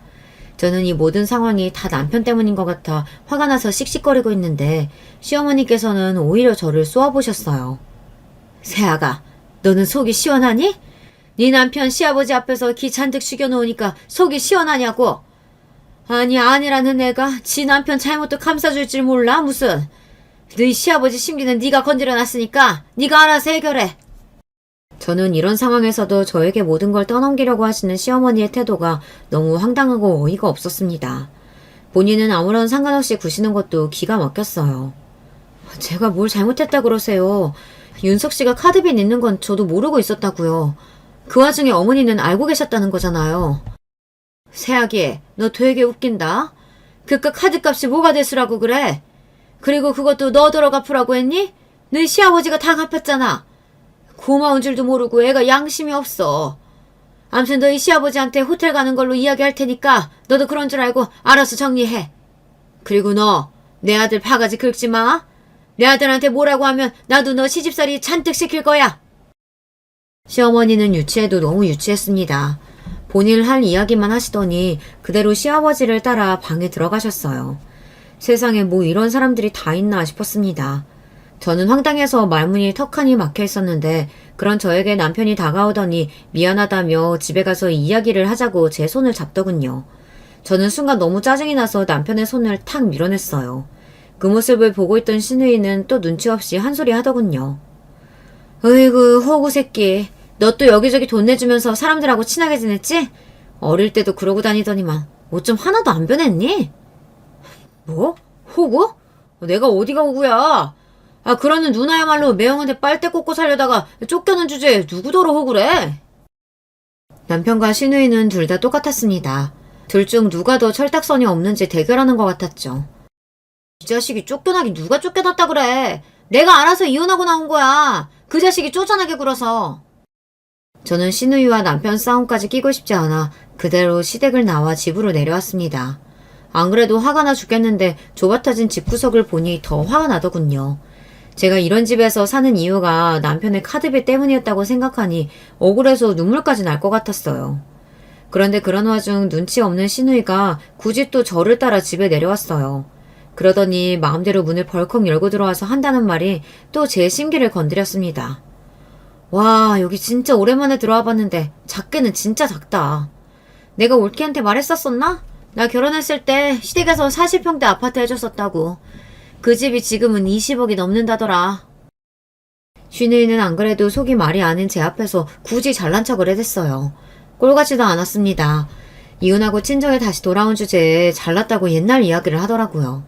저는 이 모든 상황이 다 남편 때문인 것 같아 화가 나서 씩씩거리고 있는데 시어머니께서는 오히려 저를 쏘아보셨어요. 새아가, 너는 속이 시원하니? 네 남편 시아버지 앞에서 기 잔뜩 죽여놓으니까 속이 시원하냐고? 아니 아니라는 애가 지 남편 잘못도 감싸줄 줄 몰라 무슨. 너희 시아버지 심기는 네가 건드려놨으니까 네가 알아서 해결해. 저는 이런 상황에서도 저에게 모든 걸 떠넘기려고 하시는 시어머니의 태도가 너무 황당하고 어이가 없었습니다. 본인은 아무런 상관없이 구시는 것도 기가 막혔어요. 제가 뭘 잘못했다 그러세요. 윤석 씨가 카드빚 있는 건 저도 모르고 있었다고요. 그 와중에 어머니는 알고 계셨다는 거잖아요. 새아기, 너 되게 웃긴다. 그깟 카드값이 뭐가 됐으라고 그래? 그리고 그것도 너더러 갚으라고 했니? 너희 시아버지가 다 갚았잖아. 고마운 줄도 모르고 애가 양심이 없어. 암튼 너희 시아버지한테 호텔 가는 걸로 이야기할 테니까 너도 그런 줄 알고 알아서 정리해. 그리고 너, 내 아들 바가지 긁지 마. 내 아들한테 뭐라고 하면 나도 너 시집살이 잔뜩 시킬 거야. 시어머니는 유치해도 너무 유치했습니다. 본인 할 이야기만 하시더니 그대로 시아버지를 따라 방에 들어가셨어요. 세상에 뭐 이런 사람들이 다 있나 싶었습니다. 저는 황당해서 말문이 턱하니 막혀 있었는데 그런 저에게 남편이 다가오더니 미안하다며 집에 가서 이야기를 하자고 제 손을 잡더군요. 저는 순간 너무 짜증이 나서 남편의 손을 탁 밀어냈어요. 그 모습을 보고 있던 신우이는 또 눈치 없이 한 소리 하더군요. 으이구 호구 새끼, 너 또 여기저기 돈 내주면서 사람들하고 친하게 지냈지? 어릴 때도 그러고 다니더니만 옷 좀 하나도 안 변했니? 뭐? 호구? 내가 어디가 호구야? 아, 그러는 누나야말로 매형한테 빨대 꽂고 살려다가 쫓겨난 주제에 누구더러 호구래? 남편과 시누이는 둘 다 똑같았습니다. 둘 중 누가 더 철딱선이 없는지 대결하는 것 같았죠. 이 자식이 쫓겨나긴 누가 쫓겨났다 그래. 내가 알아서 이혼하고 나온 거야. 그 자식이 쫓아나게 굴어서. 저는 시누이와 남편 싸움까지 끼고 싶지 않아 그대로 시댁을 나와 집으로 내려왔습니다. 안 그래도 화가 나 죽겠는데 좁아터진 집구석을 보니 더 화가 나더군요. 제가 이런 집에서 사는 이유가 남편의 카드비 때문이었다고 생각하니 억울해서 눈물까지 날 것 같았어요. 그런데 그런 와중 눈치 없는 시누이가 굳이 또 저를 따라 집에 내려왔어요. 그러더니 마음대로 문을 벌컥 열고 들어와서 한다는 말이 또 제 심기를 건드렸습니다. 와, 여기 진짜 오랜만에 들어와 봤는데 작게는 진짜 작다. 내가 올케한테 말했었었나? 나 결혼했을 때 시댁에서 40평대 아파트 해줬었다고. 그 집이 지금은 20억이 넘는다더라. 쉬누이는 안 그래도 속이 말이 아닌 제 앞에서 굳이 잘난 척을 해댔어요. 꼴같지도 않았습니다. 이혼하고 친정에 다시 돌아온 주제에 잘났다고 옛날 이야기를 하더라고요.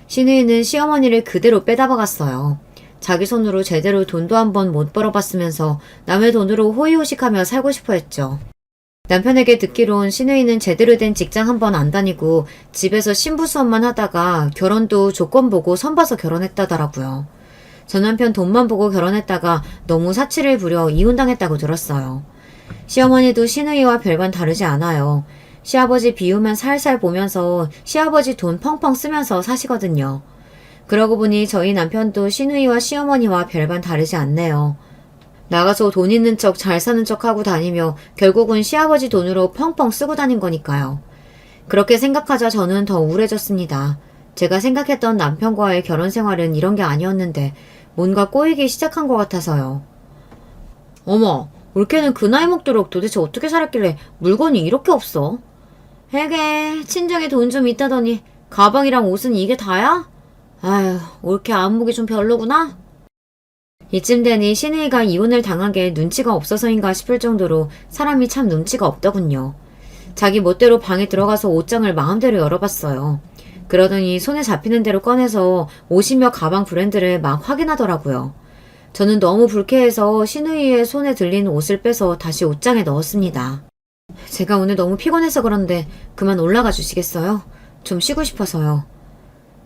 쉬누이는 시어머니를 그대로 빼다박았어요. 자기 손으로 제대로 돈도 한번 못 벌어봤으면서 남의 돈으로 호의호식하며 살고 싶어 했죠. 남편에게 듣기론 시누이는 제대로 된 직장 한 번 안 다니고 집에서 신부 수업만 하다가 결혼도 조건 보고 선 봐서 결혼했다더라고요. 저 남편 돈만 보고 결혼했다가 너무 사치를 부려 이혼당했다고 들었어요. 시어머니도 시누이와 별반 다르지 않아요. 시아버지 비우면 살살 보면서 시아버지 돈 펑펑 쓰면서 사시거든요. 그러고 보니 저희 남편도 시누이와 시어머니와 별반 다르지 않네요. 나가서 돈 있는 척 잘 사는 척 하고 다니며 결국은 시아버지 돈으로 펑펑 쓰고 다닌 거니까요. 그렇게 생각하자 저는 더 우울해졌습니다. 제가 생각했던 남편과의 결혼 생활은 이런 게 아니었는데 뭔가 꼬이기 시작한 것 같아서요. 어머, 올케는 그 나이 먹도록 도대체 어떻게 살았길래 물건이 이렇게 없어? 에게, 친정에 돈 좀 있다더니 가방이랑 옷은 이게 다야? 아휴, 올케 안목이 좀 별로구나? 이쯤 되니 시누이가 이혼을 당한 게 눈치가 없어서인가 싶을 정도로 사람이 참 눈치가 없더군요. 자기 멋대로 방에 들어가서 옷장을 마음대로 열어봤어요. 그러더니 손에 잡히는 대로 꺼내서 옷이며 가방 브랜드를 막 확인하더라고요. 저는 너무 불쾌해서 신우이의 손에 들린 옷을 빼서 다시 옷장에 넣었습니다. 제가 오늘 너무 피곤해서 그런데 그만 올라가 주시겠어요? 좀 쉬고 싶어서요.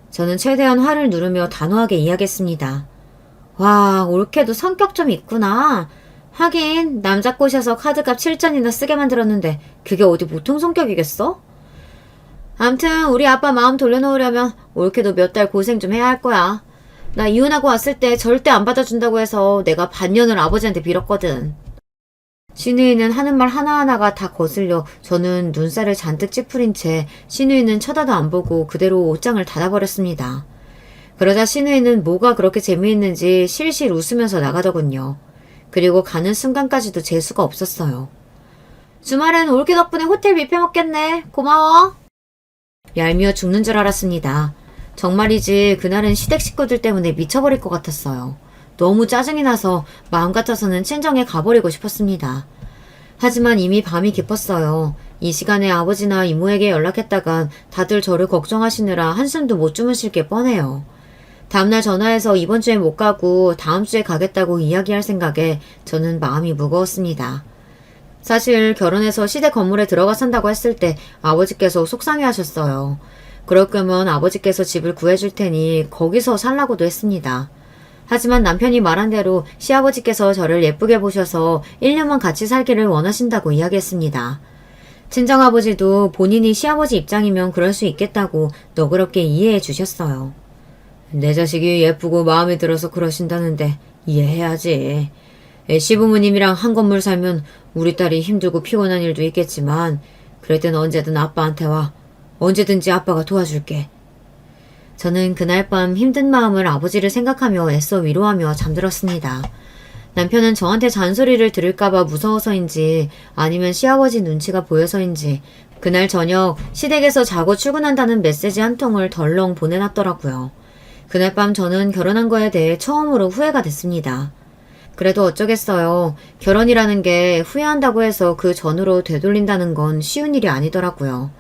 저는 최대한 화를 누르며 단호하게 이야기했습니다. 와, 올케도 성격 좀 있구나. 하긴 남자 꼬셔서 카드값 7전이나 쓰게 만들었는데 그게 어디 보통 성격이겠어? 암튼 우리 아빠 마음 돌려놓으려면 올케도 몇 달 고생 좀 해야 할 거야. 나 이혼하고 왔을 때 절대 안 받아준다고 해서 내가 반년을 아버지한테 빌었거든. 신우이는 하는 말 하나하나가 다 거슬려 저는 눈살을 잔뜩 찌푸린 채 신우이는 쳐다도 안 보고 그대로 옷장을 닫아버렸습니다. 그러자 신우이는 뭐가 그렇게 재미있는지 실실 웃으면서 나가더군요. 그리고 가는 순간까지도 재수가 없었어요. 주말엔 올케 덕분에 호텔 뷔페 먹겠네. 고마워. 얄미워 죽는 줄 알았습니다. 정말이지 그날은 시댁 식구들 때문에 미쳐버릴 것 같았어요. 너무 짜증이 나서 마음 같아서는 친정에 가버리고 싶었습니다. 하지만 이미 밤이 깊었어요. 이 시간에 아버지나 이모에게 연락했다간 다들 저를 걱정하시느라 한숨도 못 주무실 게 뻔해요. 다음날 전화해서 이번 주에 못 가고 다음 주에 가겠다고 이야기할 생각에 저는 마음이 무거웠습니다. 사실 결혼해서 시댁 건물에 들어가 산다고 했을 때 아버지께서 속상해 하셨어요. 그럴 거면 아버지께서 집을 구해줄 테니 거기서 살라고도 했습니다. 하지만 남편이 말한 대로 시아버지께서 저를 예쁘게 보셔서 1년만 같이 살기를 원하신다고 이야기했습니다. 친정아버지도 본인이 시아버지 입장이면 그럴 수 있겠다고 너그럽게 이해해 주셨어요. 내 자식이 예쁘고 마음에 들어서 그러신다는데 이해해야지. 시부모님이랑 한 건물 살면 우리 딸이 힘들고 피곤한 일도 있겠지만 그럴 땐 언제든 아빠한테 와. 언제든지 아빠가 도와줄게. 저는 그날 밤 힘든 마음을 아버지를 생각하며 애써 위로하며 잠들었습니다. 남편은 저한테 잔소리를 들을까봐 무서워서인지 아니면 시아버지 눈치가 보여서인지 그날 저녁 시댁에서 자고 출근한다는 메시지 한 통을 덜렁 보내놨더라고요. 그날 밤 저는 결혼한 거에 대해 처음으로 후회가 됐습니다. 그래도 어쩌겠어요. 결혼이라는 게 후회한다고 해서 그 전으로 되돌린다는 건 쉬운 일이 아니더라고요.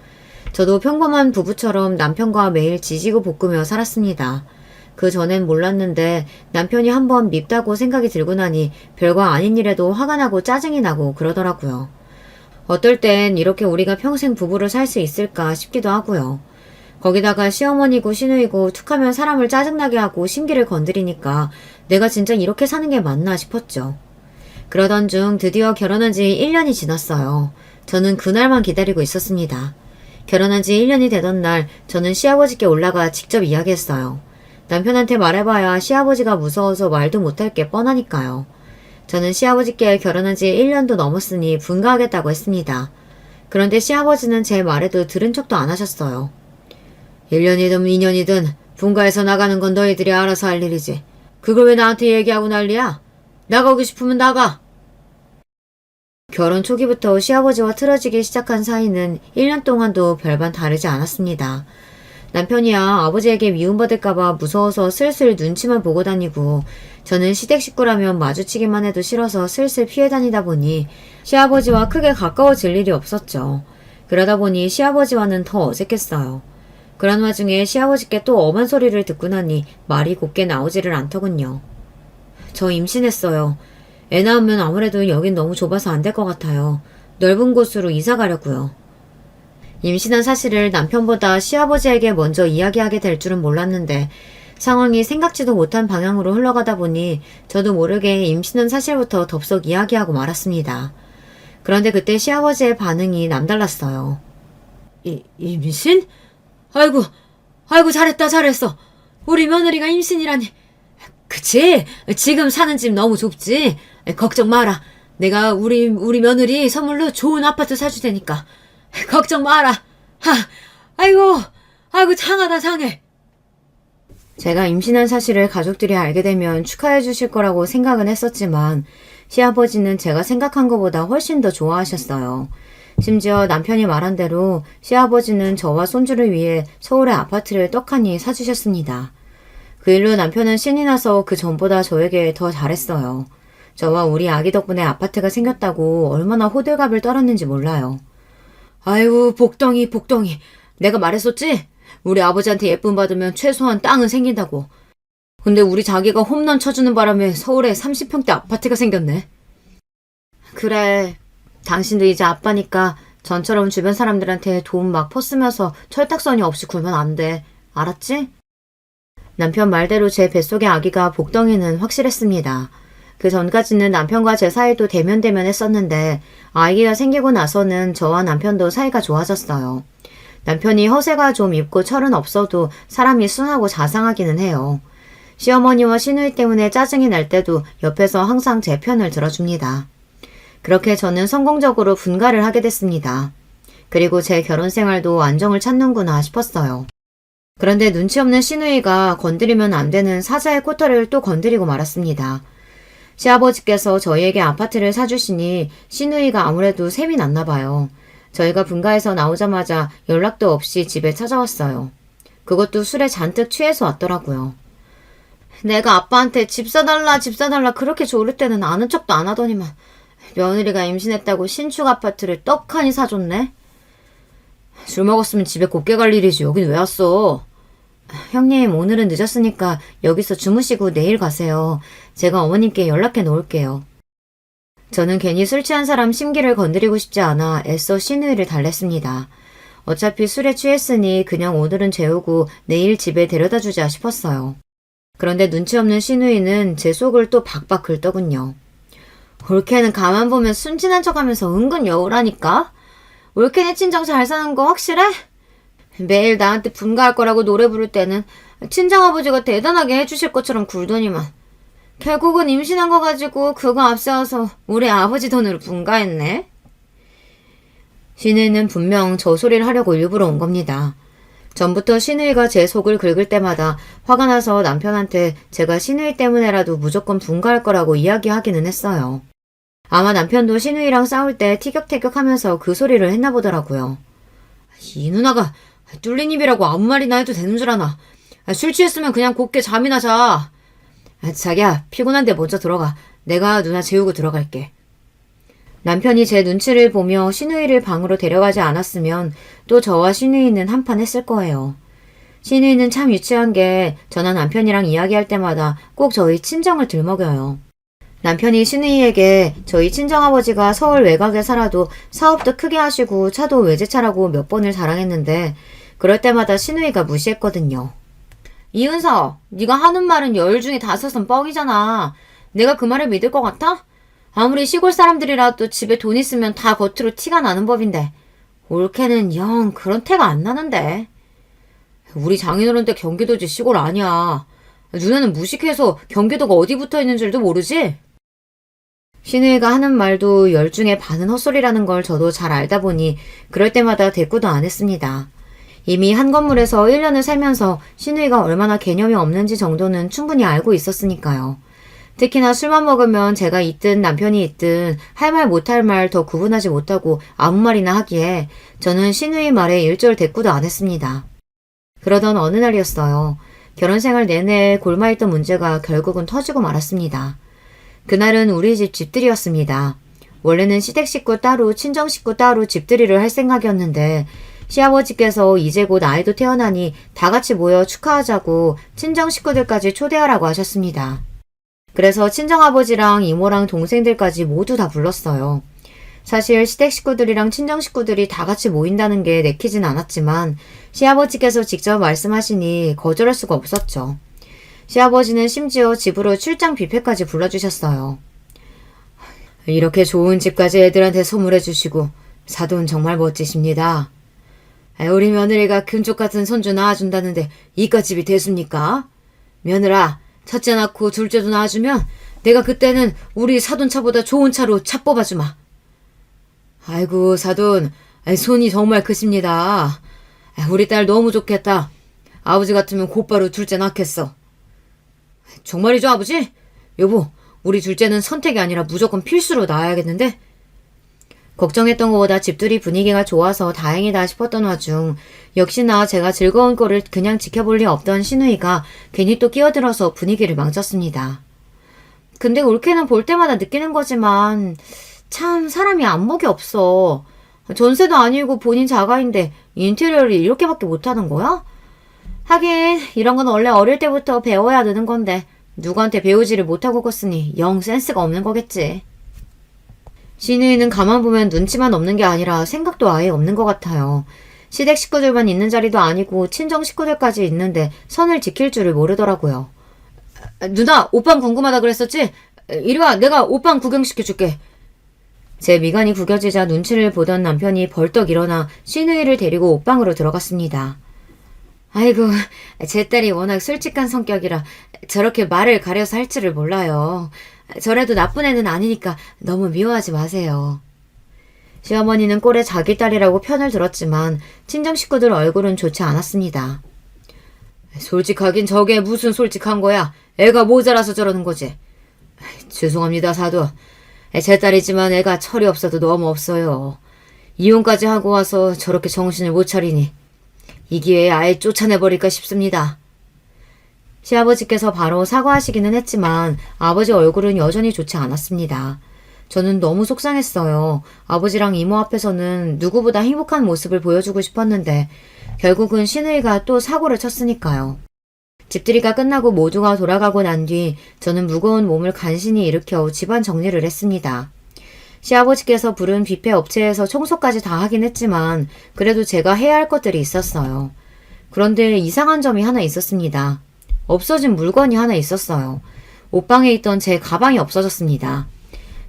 저도 평범한 부부처럼 남편과 매일 지지고 볶으며 살았습니다. 그 전엔 몰랐는데 남편이 한번 밉다고 생각이 들고 나니 별거 아닌 일에도 화가 나고 짜증이 나고 그러더라고요. 어떨 땐 이렇게 우리가 평생 부부로 살 수 있을까 싶기도 하고요. 거기다가 시어머니고 시누이고 툭하면 사람을 짜증나게 하고 심기를 건드리니까 내가 진짜 이렇게 사는 게 맞나 싶었죠. 그러던 중 드디어 결혼한 지 1년이 지났어요. 저는 그날만 기다리고 있었습니다. 결혼한 지 1년이 되던 날 저는 시아버지께 올라가 직접 이야기했어요. 남편한테 말해봐야 시아버지가 무서워서 말도 못할 게 뻔하니까요. 저는 시아버지께 결혼한 지 1년도 넘었으니 분가하겠다고 했습니다. 그런데 시아버지는 제 말에도 들은 척도 안 하셨어요. 1년이든 2년이든 분가해서 나가는 건 너희들이 알아서 할 일이지. 그걸 왜 나한테 얘기하고 난리야? 나가고 싶으면 나가. 결혼 초기부터 시아버지와 틀어지기 시작한 사이는 1년 동안도 별반 다르지 않았습니다. 남편이야 아버지에게 미움받을까봐 무서워서 슬슬 눈치만 보고 다니고 저는 시댁 식구라면 마주치기만 해도 싫어서 슬슬 피해 다니다 보니 시아버지와 크게 가까워질 일이 없었죠. 그러다 보니 시아버지와는 더 어색했어요. 그런 와중에 시아버지께 또 엄한 소리를 듣고 나니 말이 곱게 나오지를 않더군요. 저 임신했어요. 애 낳으면 아무래도 여긴 너무 좁아서 안 될 것 같아요. 넓은 곳으로 이사 가려고요. 임신한 사실을 남편보다 시아버지에게 먼저 이야기하게 될 줄은 몰랐는데 상황이 생각지도 못한 방향으로 흘러가다 보니 저도 모르게 임신한 사실부터 덥석 이야기하고 말았습니다. 그런데 그때 시아버지의 반응이 남달랐어요. 임신? 아이고 잘했어. 우리 며느리가 임신이라니. 그치? 지금 사는 집 너무 좁지? 걱정 마라. 내가 우리 며느리 선물로 좋은 아파트 사줄 테니까. 걱정 마라. 아이고 장하다 장해. 제가 임신한 사실을 가족들이 알게 되면 축하해 주실 거라고 생각은 했었지만 시아버지는 제가 생각한 것보다 훨씬 더 좋아하셨어요. 심지어 남편이 말한 대로 시아버지는 저와 손주를 위해 서울의 아파트를 떡하니 사주셨습니다. 그 일로 남편은 신이 나서 그 전보다 저에게 더 잘했어요. 저와 우리 아기 덕분에 아파트가 생겼다고 얼마나 호들갑을 떨었는지 몰라요. 아이고, 복덩이, 복덩이. 내가 말했었지? 우리 아버지한테 예쁨 받으면 최소한 땅은 생긴다고. 근데 우리 자기가 홈런 쳐주는 바람에 서울에 30평대 아파트가 생겼네. 그래. 당신도 이제 아빠니까 전처럼 주변 사람들한테 돈 막 퍼쓰면서 철딱서니 없이 굴면 안 돼. 알았지? 남편 말대로 제 뱃속의 아기가 복덩이는 확실했습니다. 그 전까지는 남편과 제 사이도 대면대면 했었는데 아기가 생기고 나서는 저와 남편도 사이가 좋아졌어요. 남편이 허세가 좀 있고 철은 없어도 사람이 순하고 자상하기는 해요. 시어머니와 시누이 때문에 짜증이 날 때도 옆에서 항상 제 편을 들어줍니다. 그렇게 저는 성공적으로 분가를 하게 됐습니다. 그리고 제 결혼 생활도 안정을 찾는구나 싶었어요. 그런데 눈치 없는 시누이가 건드리면 안 되는 사자의 코털을 또 건드리고 말았습니다. 시아버지께서 저희에게 아파트를 사주시니 시누이가 아무래도 셈이 났나 봐요. 저희가 분가해서 나오자마자 연락도 없이 집에 찾아왔어요. 그것도 술에 잔뜩 취해서 왔더라고요. 내가 아빠한테 집 사달라 집 사달라 그렇게 조를 때는 아는 척도 안 하더니만 며느리가 임신했다고 신축 아파트를 떡하니 사줬네. 술 먹었으면 집에 곱게 갈 일이지 여긴 왜 왔어? 형님 오늘은 늦었으니까 여기서 주무시고 내일 가세요. 제가 어머님께 연락해 놓을게요. 저는 괜히 술 취한 사람 심기를 건드리고 싶지 않아 애써 시누이를 달랬습니다. 어차피 술에 취했으니 그냥 오늘은 재우고 내일 집에 데려다 주자 싶었어요. 그런데 눈치 없는 시누이는 제 속을 또 박박 긁더군요. 올케는 가만 보면 순진한 척하면서 은근 여우라니까? 올케네 친정 잘 사는 거 확실해? 매일 나한테 분가할 거라고 노래 부를 때는 친정아버지가 대단하게 해주실 것처럼 굴더니만 결국은 임신한 거 가지고 그거 앞세워서 우리 아버지 돈으로 분가했네. 시누이는 분명 저 소리를 하려고 일부러 온 겁니다. 전부터 시누이가 제 속을 긁을 때마다 화가 나서 남편한테 제가 시누이 때문에라도 무조건 분가할 거라고 이야기하기는 했어요. 아마 남편도 시누이랑 싸울 때 티격태격하면서 그 소리를 했나 보더라고요. 이 누나가 뚫린 입이라고 아무 말이나 해도 되는 줄 아나. 술 취했으면 그냥 곱게 잠이나 자. 자기야 피곤한데 먼저 들어가. 내가 누나 재우고 들어갈게. 남편이 제 눈치를 보며 시누이를 방으로 데려가지 않았으면 또 저와 시누이는 한판 했을 거예요. 시누이는 참 유치한 게 저나 남편이랑 이야기할 때마다 꼭 저희 친정을 들먹여요. 남편이 시누이에게 저희 친정아버지가 서울 외곽에 살아도 사업도 크게 하시고 차도 외제차라고 몇 번을 자랑했는데 그럴 때마다 시누이가 무시했거든요. 이은서, 네가 하는 말은 10 중에 5은 뻥이잖아. 내가 그 말을 믿을 것 같아? 아무리 시골 사람들이라도 집에 돈 있으면 다 겉으로 티가 나는 법인데 올케는 영 그런 태가 안 나는데. 우리 장인어른때 경기도지 시골 아니야. 누나는 무식해서 경기도가 어디 붙어있는 줄도 모르지? 시누이가 하는 말도 10 중에 반은 헛소리라는 걸 저도 잘 알다 보니 그럴 때마다 대꾸도 안 했습니다. 이미 한 건물에서 1년을 살면서 시누이가 얼마나 개념이 없는지 정도는 충분히 알고 있었으니까요. 특히나 술만 먹으면 제가 있든 남편이 있든 할 말 못할 말 더 구분하지 못하고 아무 말이나 하기에 저는 시누이 말에 일절 대꾸도 안 했습니다. 그러던 어느 날이었어요. 결혼생활 내내 골마있던 문제가 결국은 터지고 말았습니다. 그날은 우리 집 집들이였습니다. 원래는 시댁 식구 따로 친정 식구 따로 집들이를 할 생각이었는데 시아버지께서 이제 곧 아이도 태어나니 다 같이 모여 축하하자고 친정 식구들까지 초대하라고 하셨습니다. 그래서 친정아버지랑 이모랑 동생들까지 모두 다 불렀어요. 사실 시댁 식구들이랑 친정 식구들이 다 같이 모인다는 게 내키진 않았지만 시아버지께서 직접 말씀하시니 거절할 수가 없었죠. 시아버지는 심지어 집으로 출장 뷔페까지 불러주셨어요. 이렇게 좋은 집까지 애들한테 선물해 주시고 사돈 정말 멋지십니다. 우리 며느리가 금쪽 같은 손주 낳아준다는데 이깟집이 됐습니까? 며느라, 첫째 낳고 둘째도 낳아주면 내가 그때는 우리 사돈차보다 좋은 차로 차 뽑아주마. 아이고 사돈, 손이 정말 크십니다. 우리 딸 너무 좋겠다. 아버지 같으면 곧바로 둘째 낳겠어. 정말이죠 아버지? 여보, 우리 둘째는 선택이 아니라 무조건 필수로 낳아야겠는데? 걱정했던 것보다 집들이 분위기가 좋아서 다행이다 싶었던 와중 역시나 제가 즐거운 꼴을 그냥 지켜볼 리 없던 시누이가 괜히 또 끼어들어서 분위기를 망쳤습니다. 근데 올케는 볼 때마다 느끼는 거지만 참 사람이 안목이 없어. 전세도 아니고 본인 자가인데 인테리어를 이렇게밖에 못하는 거야? 하긴 이런 건 원래 어릴 때부터 배워야 느는 건데 누구한테 배우지를 못하고 컸으니 영 센스가 없는 거겠지. 신우이는 가만 보면 눈치만 없는 게 아니라 생각도 아예 없는 것 같아요. 시댁 식구들만 있는 자리도 아니고 친정 식구들까지 있는데 선을 지킬 줄을 모르더라고요. 누나, 오빤 궁금하다 그랬었지? 이리 와, 내가 오빤 구경시켜줄게. 제 미간이 구겨지자 눈치를 보던 남편이 벌떡 일어나 신우이를 데리고 옷방으로 들어갔습니다. 아이고, 제 딸이 워낙 솔직한 성격이라 저렇게 말을 가려서 할 줄을 몰라요. 저래도 나쁜 애는 아니니까 너무 미워하지 마세요. 시어머니는 꼴에 자기 딸이라고 편을 들었지만 친정 식구들 얼굴은 좋지 않았습니다. 솔직하긴 저게 무슨 솔직한 거야. 애가 모자라서 저러는 거지. 죄송합니다, 사돈. 제 딸이지만 애가 철이 없어도 너무 없어요. 이혼까지 하고 와서 저렇게 정신을 못 차리니 이 기회에 아예 쫓아내버릴까 싶습니다. 시아버지께서 바로 사과하시기는 했지만 아버지 얼굴은 여전히 좋지 않았습니다. 저는 너무 속상했어요. 아버지랑 이모 앞에서는 누구보다 행복한 모습을 보여주고 싶었는데 결국은 신우이가 또 사고를 쳤으니까요. 집들이가 끝나고 모두가 돌아가고 난 뒤 저는 무거운 몸을 간신히 일으켜 집안 정리를 했습니다. 시아버지께서 부른 뷔페 업체에서 청소까지 다 하긴 했지만 그래도 제가 해야 할 것들이 있었어요. 그런데 이상한 점이 하나 있었습니다. 없어진 물건이 하나 있었어요. 옷방에 있던 제 가방이 없어졌습니다.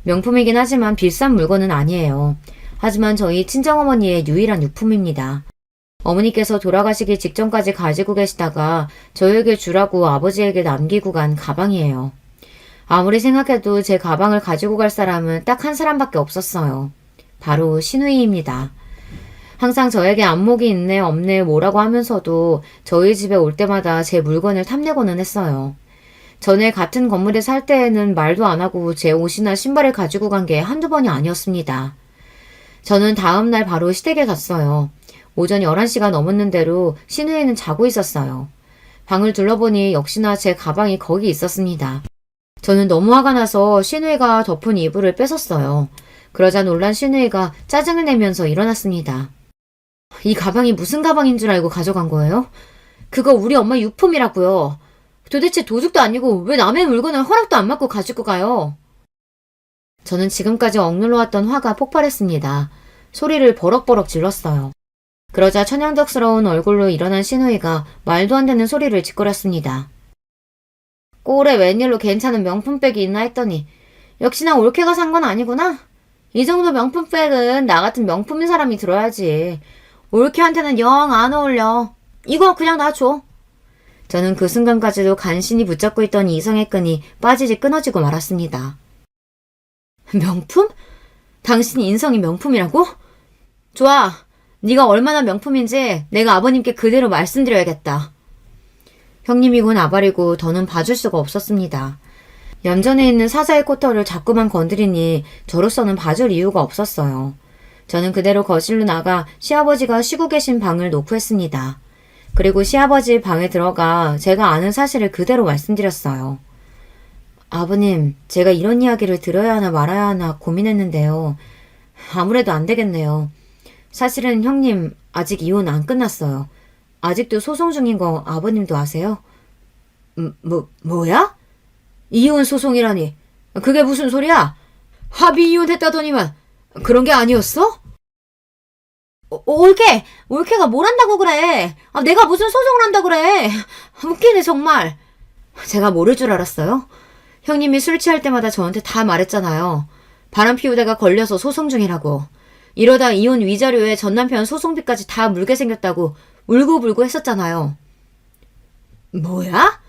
명품이긴 하지만 비싼 물건은 아니에요. 하지만 저희 친정어머니의 유일한 유품입니다. 어머니께서 돌아가시기 직전까지 가지고 계시다가 저에게 주라고 아버지에게 남기고 간 가방이에요. 아무리 생각해도 제 가방을 가지고 갈 사람은 딱 한 사람밖에 없었어요. 바로 신우이입니다. 항상 저에게 안목이 있네 없네 뭐라고 하면서도 저희 집에 올 때마다 제 물건을 탐내고는 했어요. 전에 같은 건물에 살 때에는 말도 안 하고 제 옷이나 신발을 가지고 간 게 한두 번이 아니었습니다. 저는 다음날 바로 시댁에 갔어요. 오전 11시가 넘었는데도 신우이는 자고 있었어요. 방을 둘러보니 역시나 제 가방이 거기 있었습니다. 저는 너무 화가 나서 신우이가 덮은 이불을 뺏었어요. 그러자 놀란 신우이가 짜증을 내면서 일어났습니다. 이 가방이 무슨 가방인 줄 알고 가져간 거예요? 그거 우리 엄마 유품이라고요. 도대체 도둑도 아니고 왜 남의 물건을 허락도 안 받고 가지고 가요? 저는 지금까지 억눌러왔던 화가 폭발했습니다. 소리를 버럭버럭 질렀어요. 그러자 천연덕스러운 얼굴로 일어난 신우이가 말도 안 되는 소리를 짓거렸습니다. 꼴에 웬일로 괜찮은 명품백이 있나 했더니 역시나 올케가 산 건 아니구나? 이 정도 명품백은 나 같은 명품인 사람이 들어야지. 올케한테는 영 안 어울려. 이거 그냥 놔줘. 저는 그 순간까지도 간신히 붙잡고 있던 이성의 끈이 빠지지 끊어지고 말았습니다. 명품? 당신이 인성이 명품이라고? 좋아. 네가 얼마나 명품인지 내가 아버님께 그대로 말씀드려야겠다. 형님이군 아발이고 더는 봐줄 수가 없었습니다. 얌전해 있는 사자의 코털을 자꾸만 건드리니 저로서는 봐줄 이유가 없었어요. 저는 그대로 거실로 나가 시아버지가 쉬고 계신 방을 노크했습니다. 그리고 시아버지 방에 들어가 제가 아는 사실을 그대로 말씀드렸어요. 아버님, 제가 이런 이야기를 들어야 하나 말아야 하나 고민했는데요. 아무래도 안 되겠네요. 사실은 형님 아직 이혼 안 끝났어요. 아직도 소송 중인 거 아버님도 아세요? 뭐야? 이혼 소송이라니. 그게 무슨 소리야? 합의 이혼했다더니만 그런 게 아니었어? 올케가 뭘 한다고 그래? 내가 무슨 소송을 한다고 그래? 웃기네 정말. 제가 모를 줄 알았어요? 형님이 술 취할 때마다 저한테 다 말했잖아요. 바람 피우다가 걸려서 소송 중이라고. 이러다 이혼 위자료에 전 남편 소송비까지 다 물게 생겼다고 울고불고 했었잖아요. 뭐야?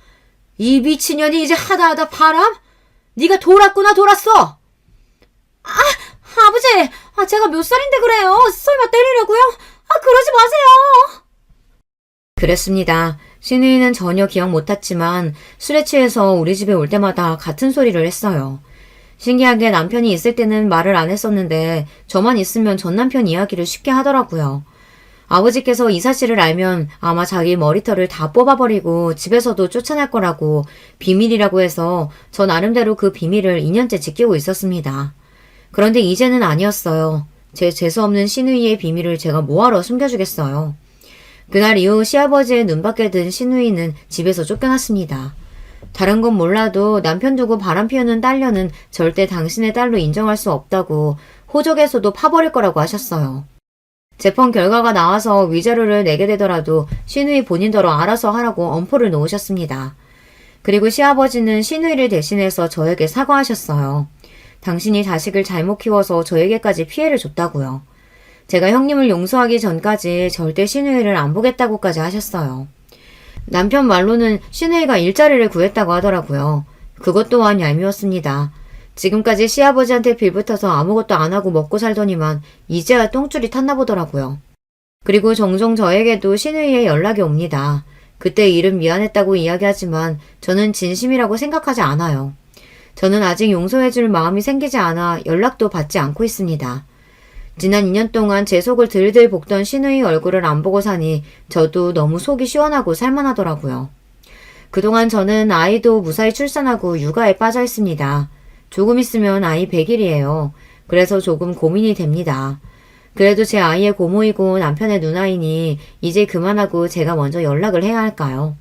이 미친년이 이제 하다하다 바람? 네가 돌았구나 돌았어. 아버지, 제가 몇 살인데 그래요? 설마 때리려고요? 그러지 마세요. 그랬습니다. 신우이는 전혀 기억 못했지만 술에 취해서 우리 집에 올 때마다 같은 소리를 했어요. 신기하게 남편이 있을 때는 말을 안 했었는데 저만 있으면 전 남편 이야기를 쉽게 하더라고요. 아버지께서 이 사실을 알면 아마 자기 머리털을 다 뽑아버리고 집에서도 쫓아낼 거라고 비밀이라고 해서 저 나름대로 그 비밀을 2년째 지키고 있었습니다. 그런데 이제는 아니었어요. 제 재수없는 시누이의 비밀을 제가 뭐하러 숨겨주겠어요. 그날 이후 시아버지의 눈밖에 든 시누이는 집에서 쫓겨났습니다. 다른 건 몰라도 남편 두고 바람 피우는 딸녀는 절대 당신의 딸로 인정할 수 없다고 호적에서도 파버릴 거라고 하셨어요. 재판 결과가 나와서 위자료를 내게 되더라도 시누이 본인더러 알아서 하라고 엄포를 놓으셨습니다. 그리고 시아버지는 시누이를 대신해서 저에게 사과하셨어요. 당신이 자식을 잘못 키워서 저에게까지 피해를 줬다고요. 제가 형님을 용서하기 전까지 절대 시누이를 안 보겠다고까지 하셨어요. 남편 말로는 시누이가 일자리를 구했다고 하더라고요. 그것 또한 얄미웠습니다. 지금까지 시아버지한테 빌붙어서 아무것도 안 하고 먹고 살더니만 이제야 똥줄이 탔나 보더라고요. 그리고 종종 저에게도 시누이의 연락이 옵니다. 그때 일은 미안했다고 이야기하지만 저는 진심이라고 생각하지 않아요. 저는 아직 용서해줄 마음이 생기지 않아 연락도 받지 않고 있습니다. 지난 2년 동안 제 속을 들들 볶던 시누이 얼굴을 안 보고 사니 저도 너무 속이 시원하고 살만하더라고요. 그동안 저는 아이도 무사히 출산하고 육아에 빠져 있습니다. 조금 있으면 아이 100일이에요. 그래서 조금 고민이 됩니다. 그래도 제 아이의 고모이고 남편의 누나이니 이제 그만하고 제가 먼저 연락을 해야 할까요?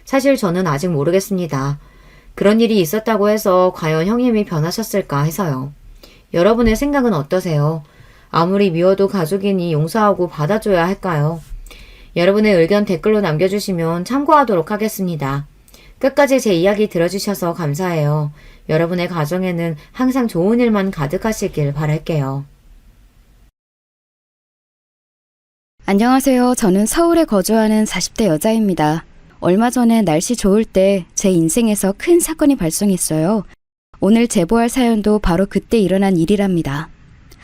사실 저는 아직 모르겠습니다. 그런 일이 있었다고 해서 과연 형님이 변하셨을까 해서요. 여러분의 생각은 어떠세요? 아무리 미워도 가족이니 용서하고 받아줘야 할까요? 여러분의 의견 댓글로 남겨주시면 참고하도록 하겠습니다. 끝까지 제 이야기 들어주셔서 감사해요. 여러분의 가정에는 항상 좋은 일만 가득하시길 바랄게요.
안녕하세요. 저는 서울에 거주하는 40대 여자입니다. 얼마 전에 날씨 좋을 때 제 인생에서 큰 사건이 발생했어요. 오늘 제보할 사연도 바로 그때 일어난 일이랍니다.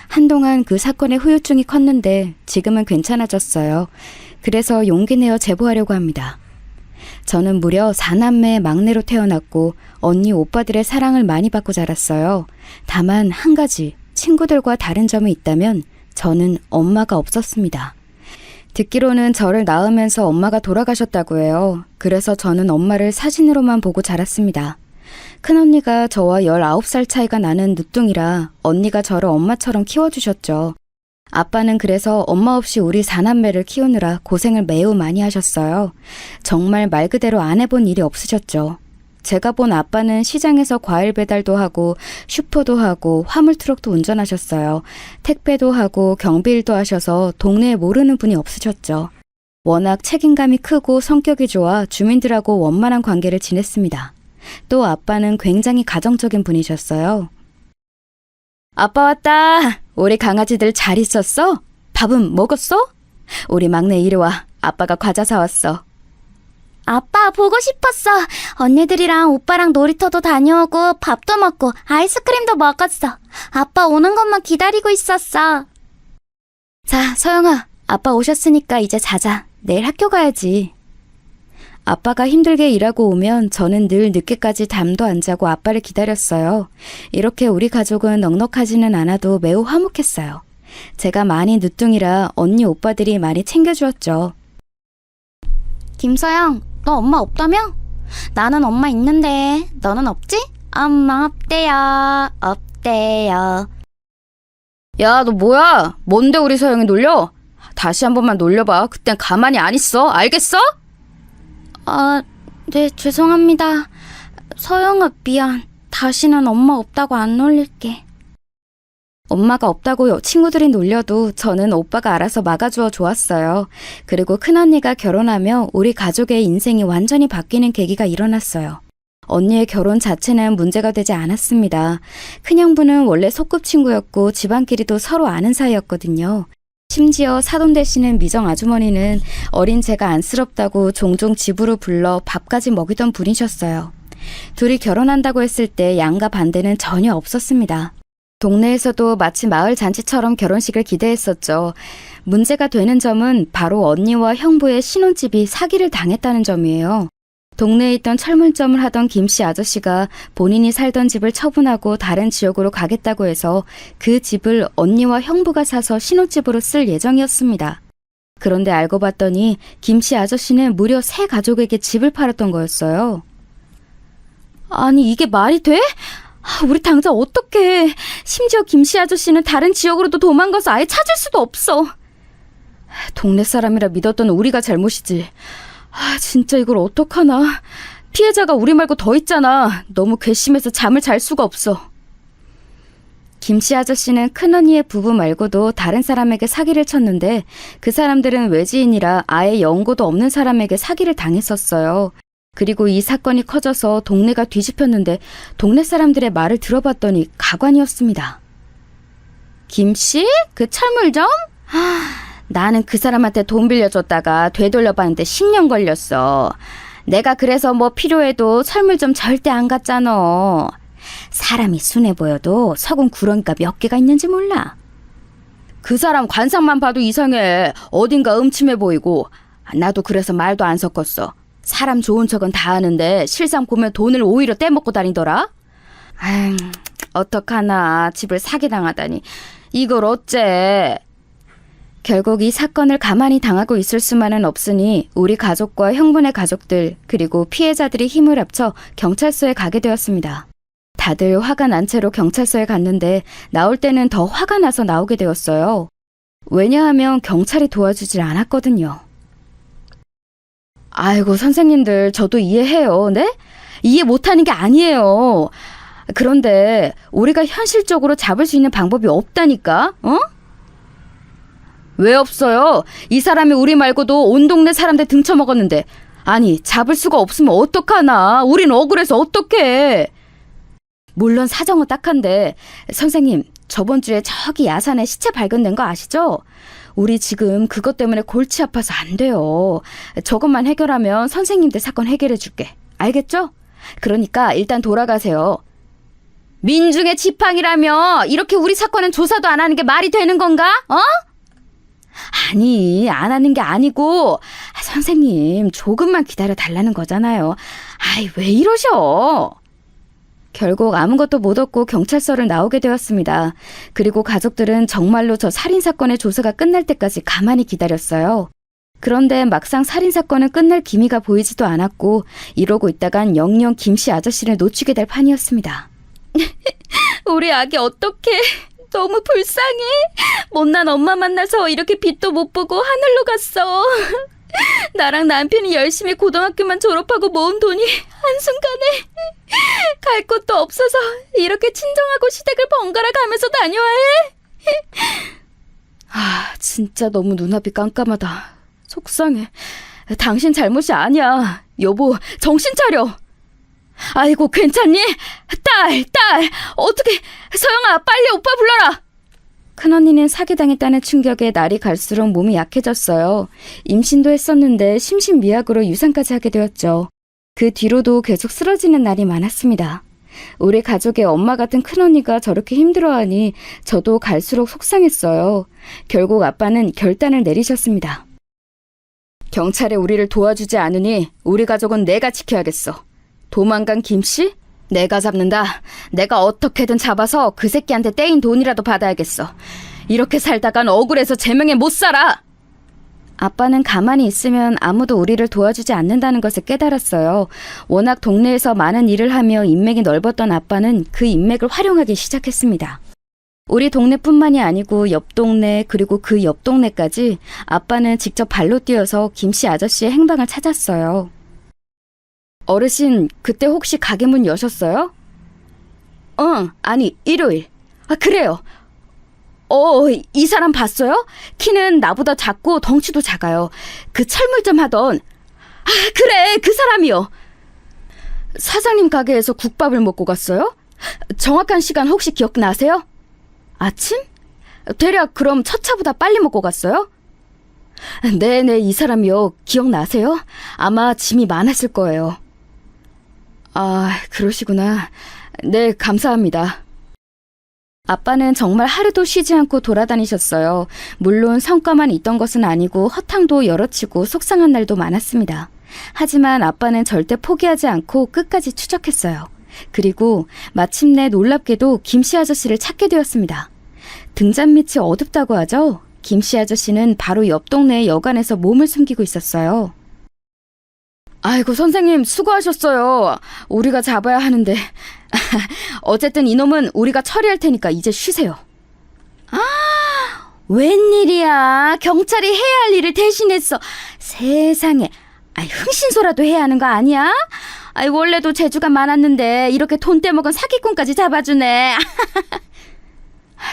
한동안 그 사건의 후유증이 컸는데 지금은 괜찮아졌어요. 그래서 용기 내어 제보하려고 합니다. 저는 무려 4남매의 막내로 태어났고 언니 오빠들의 사랑을 많이 받고 자랐어요. 다만 한 가지, 친구들과 다른 점이 있다면 저는 엄마가 없었습니다. 듣기로는 저를 낳으면서 엄마가 돌아가셨다고 해요. 그래서 저는 엄마를 사진으로만 보고 자랐습니다. 큰언니가 저와 19살 차이가 나는 늦둥이라 언니가 저를 엄마처럼 키워주셨죠. 아빠는 그래서 엄마 없이 우리 4남매를 키우느라 고생을 매우 많이 하셨어요. 정말 말 그대로 안 해본 일이 없으셨죠. 제가 본 아빠는 시장에서 과일 배달도 하고 슈퍼도 하고 화물트럭도 운전하셨어요. 택배도 하고 경비일도 하셔서 동네에 모르는 분이 없으셨죠. 워낙 책임감이 크고 성격이 좋아 주민들하고 원만한 관계를 지냈습니다. 또 아빠는 굉장히 가정적인 분이셨어요. 아빠 왔다. 우리 강아지들 잘 있었어? 밥은 먹었어? 우리 막내 이리 와. 아빠가 과자 사왔어.
아빠 보고 싶었어. 언니들이랑 오빠랑 놀이터도 다녀오고 밥도 먹고 아이스크림도 먹었어. 아빠 오는 것만 기다리고 있었어.
자, 서영아. 아빠 오셨으니까 이제 자자. 내일 학교 가야지. 아빠가 힘들게 일하고 오면 저는 늘 늦게까지 잠도 안 자고 아빠를 기다렸어요. 이렇게 우리 가족은 넉넉하지는 않아도 매우 화목했어요. 제가 많이 늦둥이라 언니 오빠들이 많이 챙겨주었죠.
김서영, 너 엄마 없다며? 나는 엄마 있는데 너는 없지? 엄마 없대요. 없대요.
야, 너 뭐야? 뭔데 우리 서영이 놀려? 다시 한 번만 놀려봐. 그땐 가만히 안 있어. 알겠어?
네, 죄송합니다. 서영아, 미안. 다시는 엄마 없다고 안 놀릴게.
엄마가 없다고 친구들이 놀려도 저는 오빠가 알아서 막아주어 좋았어요. 그리고 큰언니가 결혼하며 우리 가족의 인생이 완전히 바뀌는 계기가 일어났어요. 언니의 결혼 자체는 문제가 되지 않았습니다. 큰형부는 원래 소꿉친구였고 집안끼리도 서로 아는 사이였거든요. 심지어 사돈 되시는 미정 아주머니는 어린 제가 안쓰럽다고 종종 집으로 불러 밥까지 먹이던 분이셨어요. 둘이 결혼한다고 했을 때 양가 반대는 전혀 없었습니다. 동네에서도 마치 마을 잔치처럼 결혼식을 기대했었죠. 문제가 되는 점은 바로 언니와 형부의 신혼집이 사기를 당했다는 점이에요. 동네에 있던 철물점을 하던 김씨 아저씨가 본인이 살던 집을 처분하고 다른 지역으로 가겠다고 해서 그 집을 언니와 형부가 사서 신혼집으로 쓸 예정이었습니다. 그런데 알고 봤더니 김씨 아저씨는 무려 3가족에게 집을 팔았던 거였어요. 아니, 이게 말이 돼? 우리 당장 어떡해. 심지어 김씨 아저씨는 다른 지역으로도 도망가서 아예 찾을 수도 없어. 동네 사람이라 믿었던 우리가 잘못이지. 진짜 이걸 어떡하나. 피해자가 우리 말고 더 있잖아. 너무 괘씸해서 잠을 잘 수가 없어. 김씨 아저씨는 큰언니의 부부 말고도 다른 사람에게 사기를 쳤는데 그 사람들은 외지인이라 아예 연고도 없는 사람에게 사기를 당했었어요. 그리고 이 사건이 커져서 동네가 뒤집혔는데 동네 사람들의 말을 들어봤더니 가관이었습니다. 김씨? 그 철물점? 나는 그 사람한테 돈 빌려줬다가 되돌려봤는데 10년 걸렸어. 내가 그래서 뭐 필요해도 철물점 절대 안 갔잖아. 사람이 순해 보여도 속은 구렁이가 몇 개가 있는지 몰라. 그 사람 관상만 봐도 이상해. 어딘가 음침해 보이고. 나도 그래서 말도 안 섞었어. 사람 좋은 척은 다 하는데 실상 보면 돈을 오히려 떼먹고 다니더라. 어떡하나. 집을 사기당하다니. 이걸 어째. 결국 이 사건을 가만히 당하고 있을 수만은 없으니 우리 가족과 형부네 가족들 그리고 피해자들이 힘을 합쳐 경찰서에 가게 되었습니다. 다들 화가 난 채로 경찰서에 갔는데 나올 때는 더 화가 나서 나오게 되었어요. 왜냐하면 경찰이 도와주질 않았거든요. 아이고 선생님들 저도 이해해요. 네? 이해 못하는 게 아니에요. 그런데 우리가 현실적으로 잡을 수 있는 방법이 없다니까? 왜 없어요? 이 사람이 우리 말고도 온 동네 사람들 등쳐먹었는데 아니 잡을 수가 없으면 어떡하나. 우린 억울해서 어떡해. 물론 사정은 딱한데 선생님 저번 주에 저기 야산에 시체 발견된 거 아시죠? 우리 지금 그것 때문에 골치 아파서 안 돼요. 저것만 해결하면 선생님들 사건 해결해 줄게. 알겠죠? 그러니까 일단 돌아가세요. 민중의 지팡이라며 이렇게 우리 사건은 조사도 안 하는 게 말이 되는 건가? 아니 안 하는 게 아니고 선생님 조금만 기다려 달라는 거잖아요. 왜 이러셔. 결국 아무것도 못 얻고 경찰서를 나오게 되었습니다. 그리고 가족들은 정말로 저 살인사건의 조사가 끝날 때까지 가만히 기다렸어요. 그런데 막상 살인사건은 끝날 기미가 보이지도 않았고 이러고 있다간 영영 김씨 아저씨를 놓치게 될 판이었습니다. 우리 아기 어떡해. 너무 불쌍해. 못난 엄마 만나서 이렇게 빛도 못 보고 하늘로 갔어. 나랑 남편이 열심히 고등학교만 졸업하고 모은 돈이 한순간에 갈 곳도 없어서 이렇게 친정하고 시댁을 번갈아 가면서 다녀야 해. 진짜 너무 눈앞이 깜깜하다. 속상해. 당신 잘못이 아니야. 여보, 정신 차려. 아이고, 괜찮니? 딸, 어떻게, 서영아, 빨리 오빠 불러라. 큰언니는 사기당했다는 충격에 날이 갈수록 몸이 약해졌어요. 임신도 했었는데 심신미약으로 유산까지 하게 되었죠. 그 뒤로도 계속 쓰러지는 날이 많았습니다. 우리 가족의 엄마 같은 큰언니가 저렇게 힘들어하니 저도 갈수록 속상했어요. 결국 아빠는 결단을 내리셨습니다. 경찰에 우리를 도와주지 않으니 우리 가족은 내가 지켜야겠어. 도망간 김씨? 내가 잡는다. 내가 어떻게든 잡아서 그 새끼한테 떼인 돈이라도 받아야겠어. 이렇게 살다간 억울해서 제명에 못 살아. 아빠는 가만히 있으면 아무도 우리를 도와주지 않는다는 것을 깨달았어요. 워낙 동네에서 많은 일을 하며 인맥이 넓었던 아빠는 그 인맥을 활용하기 시작했습니다. 우리 동네뿐만이 아니고 옆 동네 그리고 그 옆 동네까지 아빠는 직접 발로 뛰어서 김씨 아저씨의 행방을 찾았어요. 어르신, 그때 혹시 가게 문 여셨어요? 아니, 일요일. 그래요. 이 사람 봤어요? 키는 나보다 작고 덩치도 작아요. 그 철물점 하던. 그래, 그 사람이요. 사장님 가게에서 국밥을 먹고 갔어요? 정확한 시간 혹시 기억나세요? 아침? 대략 그럼 첫 차보다 빨리 먹고 갔어요? 네네, 이 사람이요. 기억나세요? 아마 짐이 많았을 거예요. 그러시구나. 네, 감사합니다. 아빠는 정말 하루도 쉬지 않고 돌아다니셨어요. 물론 성과만 있던 것은 아니고 허탕도 여러치고 속상한 날도 많았습니다. 하지만 아빠는 절대 포기하지 않고 끝까지 추적했어요. 그리고 마침내 놀랍게도 김씨 아저씨를 찾게 되었습니다. 등잔밑이 어둡다고 하죠? 김씨 아저씨는 바로 옆 동네의 여관에서 몸을 숨기고 있었어요. 아이고, 선생님, 수고하셨어요. 우리가 잡아야 하는데. 어쨌든 이놈은 우리가 처리할 테니까 이제 쉬세요. 웬일이야. 경찰이 해야 할 일을 대신했어. 세상에. 흥신소라도 해야 하는 거 아니야? 원래도 재주가 많았는데 이렇게 돈 떼먹은 사기꾼까지 잡아주네.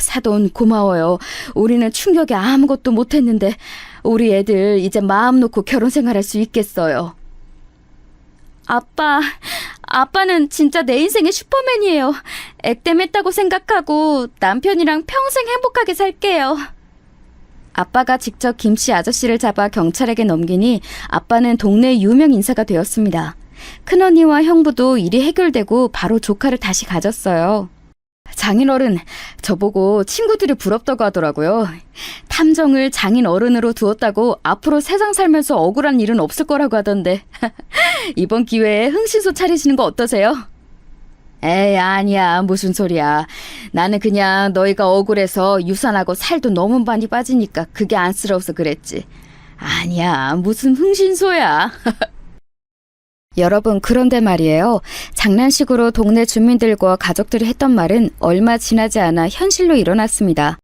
사돈 고마워요. 우리는 충격에 아무것도 못했는데 우리 애들 이제 마음 놓고 결혼 생활할 수 있겠어요. 아빠는 진짜 내 인생의 슈퍼맨이에요. 액땜했다고 생각하고 남편이랑 평생 행복하게 살게요. 아빠가 직접 김씨 아저씨를 잡아 경찰에게 넘기니 아빠는 동네 유명 인사가 되었습니다. 큰언니와 형부도 일이 해결되고 바로 조카를 다시 가졌어요. 장인어른, 저보고 친구들이 부럽다고 하더라고요. 탐정을 장인어른으로 두었다고 앞으로 세상 살면서 억울한 일은 없을 거라고 하던데 이번 기회에 흥신소 차리시는 거 어떠세요? 에이, 아니야. 무슨 소리야. 나는 그냥 너희가 억울해서 유산하고 살도 너무 많이 빠지니까 그게 안쓰러워서 그랬지. 아니야. 무슨 흥신소야. 여러분, 그런데 말이에요. 장난식으로 동네 주민들과 가족들이 했던 말은 얼마 지나지 않아 현실로 일어났습니다.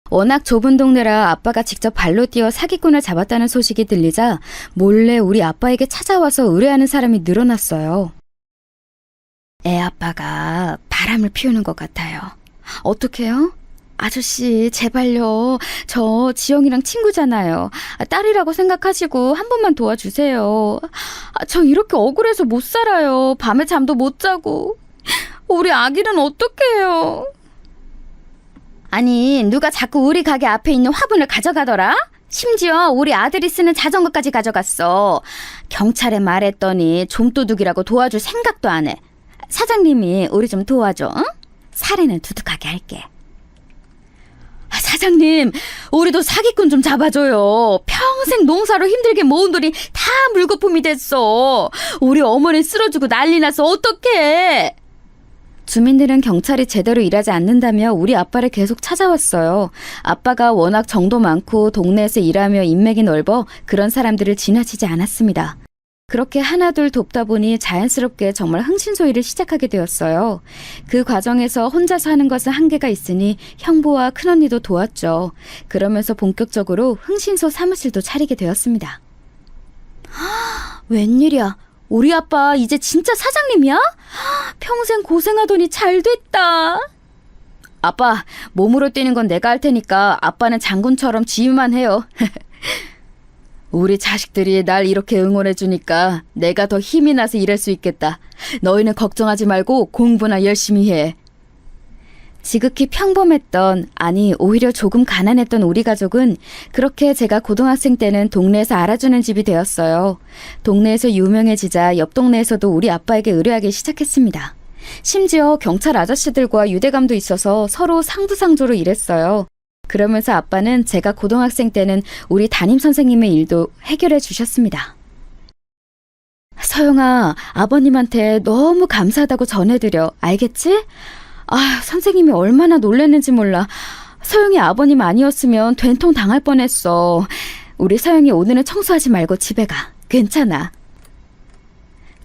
워낙 좁은 동네라 아빠가 직접 발로 뛰어 사기꾼을 잡았다는 소식이 들리자 몰래 우리 아빠에게 찾아와서 의뢰하는 사람이 늘어났어요. 애 아빠가 바람을 피우는 것 같아요. 어떡해요? 아저씨, 제발요. 저 지영이랑 친구잖아요. 딸이라고 생각하시고 한 번만 도와주세요. 저 이렇게 억울해서 못 살아요. 밤에 잠도 못 자고. 우리 아기는 어떡해요? 아니, 누가 자꾸 우리 가게 앞에 있는 화분을 가져가더라? 심지어 우리 아들이 쓰는 자전거까지 가져갔어. 경찰에 말했더니 좀도둑이라고 도와줄 생각도 안 해. 사장님이 우리 좀 도와줘, 응? 사례는 두둑하게 할게. 사장님, 우리도 사기꾼 좀 잡아줘요. 평생 농사로 힘들게 모은 돈이 다 물거품이 됐어. 우리 어머니 쓰러지고 난리 나서 어떡해. 주민들은 경찰이 제대로 일하지 않는다며 우리 아빠를 계속 찾아왔어요. 아빠가 워낙 정도 많고 동네에서 일하며 인맥이 넓어 그런 사람들을 지나치지 않았습니다. 그렇게 하나둘 돕다 보니 자연스럽게 정말 흥신소 일을 시작하게 되었어요. 그 과정에서 혼자서 하는 것은 한계가 있으니 형부와 큰언니도 도왔죠. 그러면서 본격적으로 흥신소 사무실도 차리게 되었습니다. 웬일이야. 우리 아빠 이제 진짜 사장님이야? 평생 고생하더니 잘 됐다. 아빠, 몸으로 뛰는 건 내가 할 테니까 아빠는 장군처럼 지휘만 해요. 우리 자식들이 날 이렇게 응원해주니까 내가 더 힘이 나서 일할 수 있겠다. 너희는 걱정하지 말고 공부나 열심히 해. 지극히 평범했던, 아니 오히려 조금 가난했던 우리 가족은 그렇게 제가 고등학생 때는 동네에서 알아주는 집이 되었어요. 동네에서 유명해지자 옆 동네에서도 우리 아빠에게 의뢰하기 시작했습니다. 심지어 경찰 아저씨들과 유대감도 있어서 서로 상부상조로 일했어요. 그러면서 아빠는 제가 고등학생 때는 우리 담임선생님의 일도 해결해 주셨습니다. 서영아, 아버님한테 너무 감사하다고 전해드려. 알겠지? 선생님이 얼마나 놀랐는지 몰라. 서영이 아버님 아니었으면 된통 당할 뻔했어. 우리 서영이 오늘은 청소하지 말고 집에 가. 괜찮아.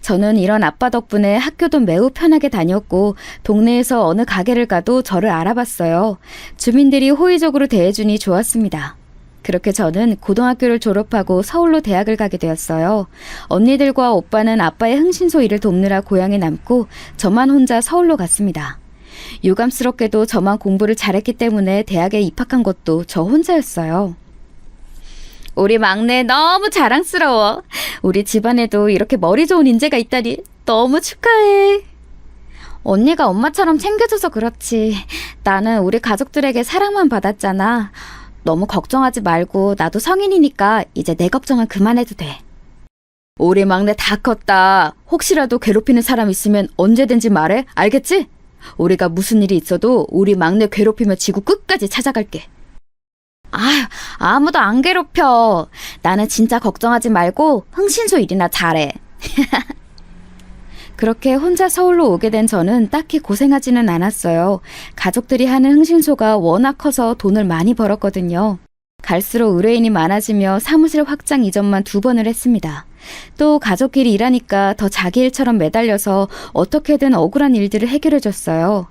저는 이런 아빠 덕분에 학교도 매우 편하게 다녔고 동네에서 어느 가게를 가도 저를 알아봤어요. 주민들이 호의적으로 대해주니 좋았습니다. 그렇게 저는 고등학교를 졸업하고 서울로 대학을 가게 되었어요. 언니들과 오빠는 아빠의 흥신소 일을 돕느라 고향에 남고 저만 혼자 서울로 갔습니다. 유감스럽게도 저만 공부를 잘했기 때문에 대학에 입학한 것도 저 혼자였어요. 우리 막내 너무 자랑스러워. 우리 집안에도 이렇게 머리 좋은 인재가 있다니 너무 축하해. 언니가 엄마처럼 챙겨줘서 그렇지. 나는 우리 가족들에게 사랑만 받았잖아. 너무 걱정하지 말고 나도 성인이니까 이제 내 걱정은 그만해도 돼. 우리 막내 다 컸다. 혹시라도 괴롭히는 사람 있으면 언제든지 말해. 알겠지? 우리가 무슨 일이 있어도 우리 막내 괴롭히며 지구 끝까지 찾아갈게. 아무도 안 괴롭혀. 나는 진짜 걱정하지 말고 흥신소 일이나 잘해. 그렇게 혼자 서울로 오게 된 저는 딱히 고생하지는 않았어요. 가족들이 하는 흥신소가 워낙 커서 돈을 많이 벌었거든요. 갈수록 의뢰인이 많아지며 사무실 확장 이전만 2번을 했습니다. 또 가족끼리 일하니까 더 자기 일처럼 매달려서 어떻게든 억울한 일들을 해결해줬어요.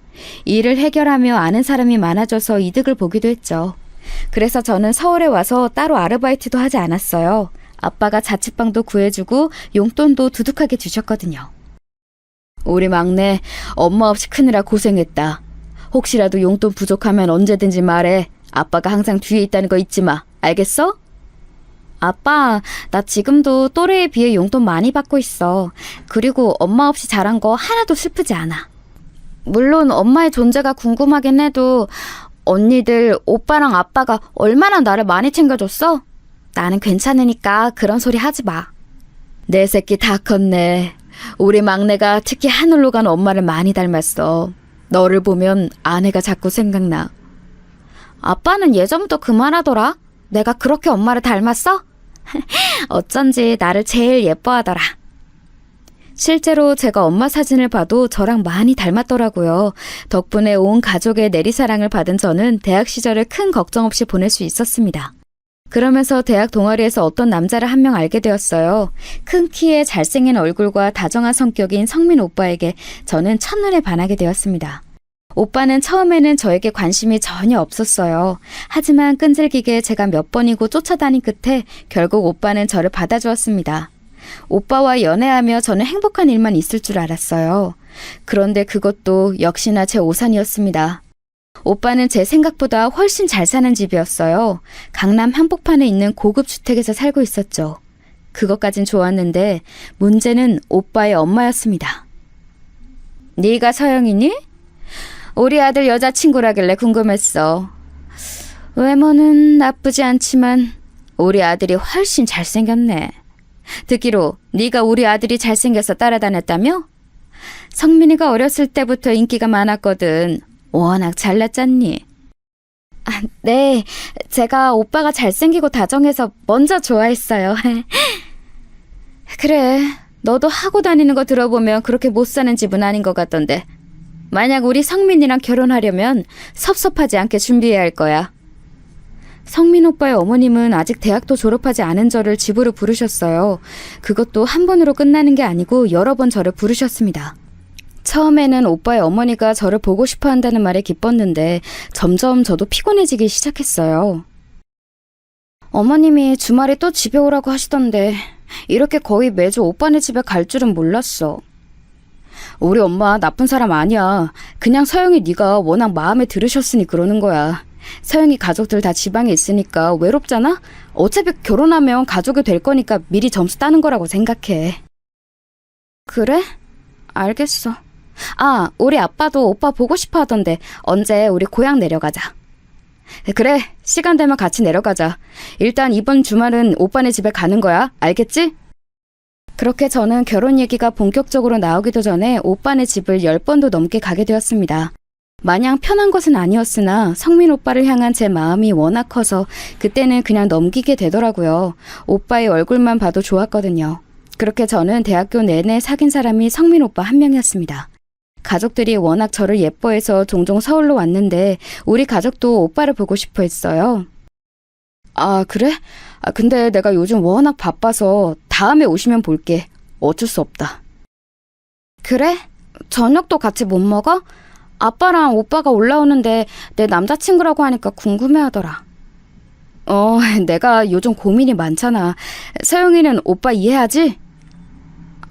일을 해결하며 아는 사람이 많아져서 이득을 보기도 했죠. 그래서 저는 서울에 와서 따로 아르바이트도 하지 않았어요. 아빠가 자취방도 구해주고 용돈도 두둑하게 주셨거든요. 우리 막내 엄마 없이 크느라 고생했다. 혹시라도 용돈 부족하면 언제든지 말해. 아빠가 항상 뒤에 있다는 거 잊지 마. 알겠어? 아빠, 나 지금도 또래에 비해 용돈 많이 받고 있어. 그리고 엄마 없이 자란 거 하나도 슬프지 않아. 물론 엄마의 존재가 궁금하긴 해도 언니들, 오빠랑 아빠가 얼마나 나를 많이 챙겨줬어? 나는 괜찮으니까 그런 소리 하지 마. 내 새끼 다 컸네. 우리 막내가 특히 하늘로 간 엄마를 많이 닮았어. 너를 보면 아내가 자꾸 생각나. 아빠는 예전부터 그 말하더라. 내가 그렇게 엄마를 닮았어? 어쩐지 나를 제일 예뻐하더라. 실제로 제가 엄마 사진을 봐도 저랑 많이 닮았더라고요. 덕분에 온 가족의 내리사랑을 받은 저는 대학 시절을 큰 걱정 없이 보낼 수 있었습니다. 그러면서 대학 동아리에서 어떤 남자를 한 명 알게 되었어요. 큰 키에 잘생긴 얼굴과 다정한 성격인 성민 오빠에게 저는 첫눈에 반하게 되었습니다. 오빠는 처음에는 저에게 관심이 전혀 없었어요. 하지만 끈질기게 제가 몇 번이고 쫓아다닌 끝에 결국 오빠는 저를 받아주었습니다. 오빠와 연애하며 저는 행복한 일만 있을 줄 알았어요. 그런데 그것도 역시나 제 오산이었습니다. 오빠는 제 생각보다 훨씬 잘 사는 집이었어요. 강남 한복판에 있는 고급 주택에서 살고 있었죠. 그것까진 좋았는데 문제는 오빠의 엄마였습니다. 네가 서영이니? 우리 아들 여자친구라길래 궁금했어. 외모는 나쁘지 않지만 우리 아들이 훨씬 잘생겼네. 듣기로 네가 우리 아들이 잘생겨서 따라다녔다며? 성민이가 어렸을 때부터 인기가 많았거든. 워낙 잘났잖니? 아, 네, 제가 오빠가 잘생기고 다정해서 먼저 좋아했어요. 그래, 너도 하고 다니는 거 들어보면 그렇게 못 사는 집은 아닌 것 같던데. 만약 우리 성민이랑 결혼하려면 섭섭하지 않게 준비해야 할 거야. 성민 오빠의 어머님은 아직 대학도 졸업하지 않은 저를 집으로 부르셨어요. 그것도 한 번으로 끝나는 게 아니고 여러 번 저를 부르셨습니다. 처음에는 오빠의 어머니가 저를 보고 싶어 한다는 말에 기뻤는데 점점 저도 피곤해지기 시작했어요. 어머님이 주말에 또 집에 오라고 하시던데 이렇게 거의 매주 오빠네 집에 갈 줄은 몰랐어. 우리 엄마 나쁜 사람 아니야. 그냥 서영이 네가 워낙 마음에 들으셨으니 그러는 거야. 서영이 가족들 다 지방에 있으니까 외롭잖아? 어차피 결혼하면 가족이 될 거니까 미리 점수 따는 거라고 생각해. 그래? 알겠어. 아, 우리 아빠도 오빠 보고 싶어 하던데 언제 우리 고향 내려가자. 그래, 시간 되면 같이 내려가자. 일단 이번 주말은 오빠네 집에 가는 거야. 알겠지? 그렇게 저는 결혼 얘기가 본격적으로 나오기도 전에 오빠네 집을 10번도 넘게 가게 되었습니다. 마냥 편한 것은 아니었으나 성민 오빠를 향한 제 마음이 워낙 커서 그때는 그냥 넘기게 되더라고요. 오빠의 얼굴만 봐도 좋았거든요. 그렇게 저는 대학교 내내 사귄 사람이 성민 오빠 한 명이었습니다. 가족들이 워낙 저를 예뻐해서 종종 서울로 왔는데 우리 가족도 오빠를 보고 싶어 했어요. 아, 그래? 근데 내가 요즘 워낙 바빠서 다음에 오시면 볼게. 어쩔 수 없다. 그래? 저녁도 같이 못 먹어? 아빠랑 오빠가 올라오는데 내 남자친구라고 하니까 궁금해하더라. 내가 요즘 고민이 많잖아. 서영이는 오빠 이해하지?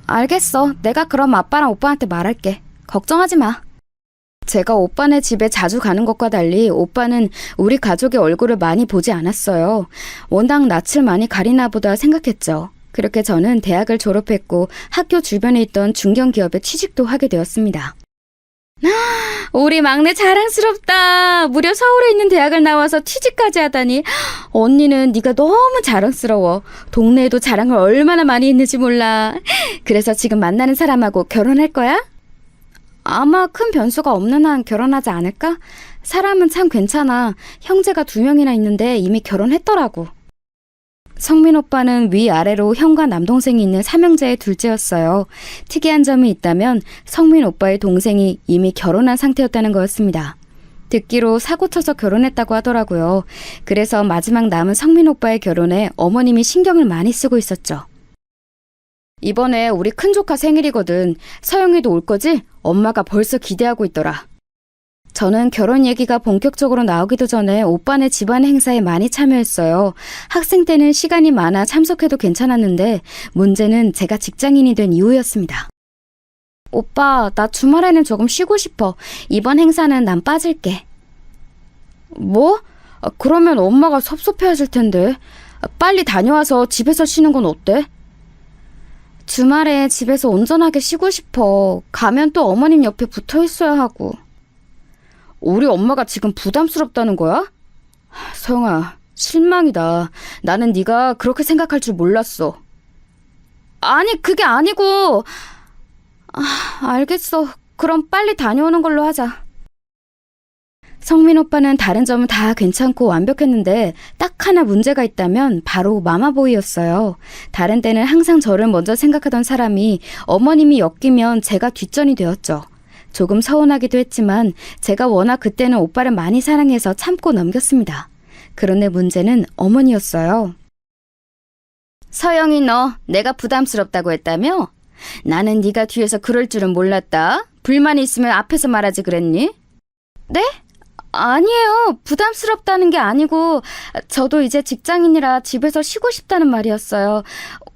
알겠어. 내가 그럼 아빠랑 오빠한테 말할게. 걱정하지 마. 제가 오빠네 집에 자주 가는 것과 달리 오빠는 우리 가족의 얼굴을 많이 보지 않았어요. 워낙 낯을 많이 가리나 보다 생각했죠. 그렇게 저는 대학을 졸업했고 학교 주변에 있던 중견기업에 취직도 하게 되었습니다. 우리 막내 자랑스럽다. 무려 서울에 있는 대학을 나와서 취직까지 하다니. 언니는 네가 너무 자랑스러워. 동네에도 자랑을 얼마나 많이 했는지 몰라. 그래서 지금 만나는 사람하고 결혼할 거야? 아마 큰 변수가 없는 한 결혼하지 않을까? 사람은 참 괜찮아. 형제가 2명이나 있는데 이미 결혼했더라고. 성민 오빠는 위아래로 형과 남동생이 있는 삼형제의 둘째였어요. 특이한 점이 있다면 성민 오빠의 동생이 이미 결혼한 상태였다는 거였습니다. 듣기로 사고 쳐서 결혼했다고 하더라고요. 그래서 마지막 남은 성민 오빠의 결혼에 어머님이 신경을 많이 쓰고 있었죠. 이번에 우리 큰 조카 생일이거든. 서영이도 올 거지? 엄마가 벌써 기대하고 있더라. 저는 결혼 얘기가 본격적으로 나오기도 전에 오빠네 집안 행사에 많이 참여했어요. 학생 때는 시간이 많아 참석해도 괜찮았는데 문제는 제가 직장인이 된 이후였습니다. 오빠, 나 주말에는 조금 쉬고 싶어. 이번 행사는 난 빠질게. 뭐? 그러면 엄마가 섭섭해하실 텐데. 빨리 다녀와서 집에서 쉬는 건 어때? 주말에 집에서 온전하게 쉬고 싶어. 가면 또 어머님 옆에 붙어 있어야 하고. 우리 엄마가 지금 부담스럽다는 거야? 서영아, 실망이다. 나는 네가 그렇게 생각할 줄 몰랐어. 아니, 그게 아니고... 알겠어. 그럼 빨리 다녀오는 걸로 하자. 성민 오빠는 다른 점은 다 괜찮고 완벽했는데 딱 하나 문제가 있다면 바로 마마보이였어요. 다른 때는 항상 저를 먼저 생각하던 사람이 어머님이 엮이면 제가 뒷전이 되었죠. 조금 서운하기도 했지만 제가 워낙 그때는 오빠를 많이 사랑해서 참고 넘겼습니다. 그런데 문제는 어머니였어요. 서영이, 너 내가 부담스럽다고 했다며? 나는 네가 뒤에서 그럴 줄은 몰랐다. 불만이 있으면 앞에서 말하지 그랬니? 네? 아니에요. 부담스럽다는 게 아니고 저도 이제 직장인이라 집에서 쉬고 싶다는 말이었어요.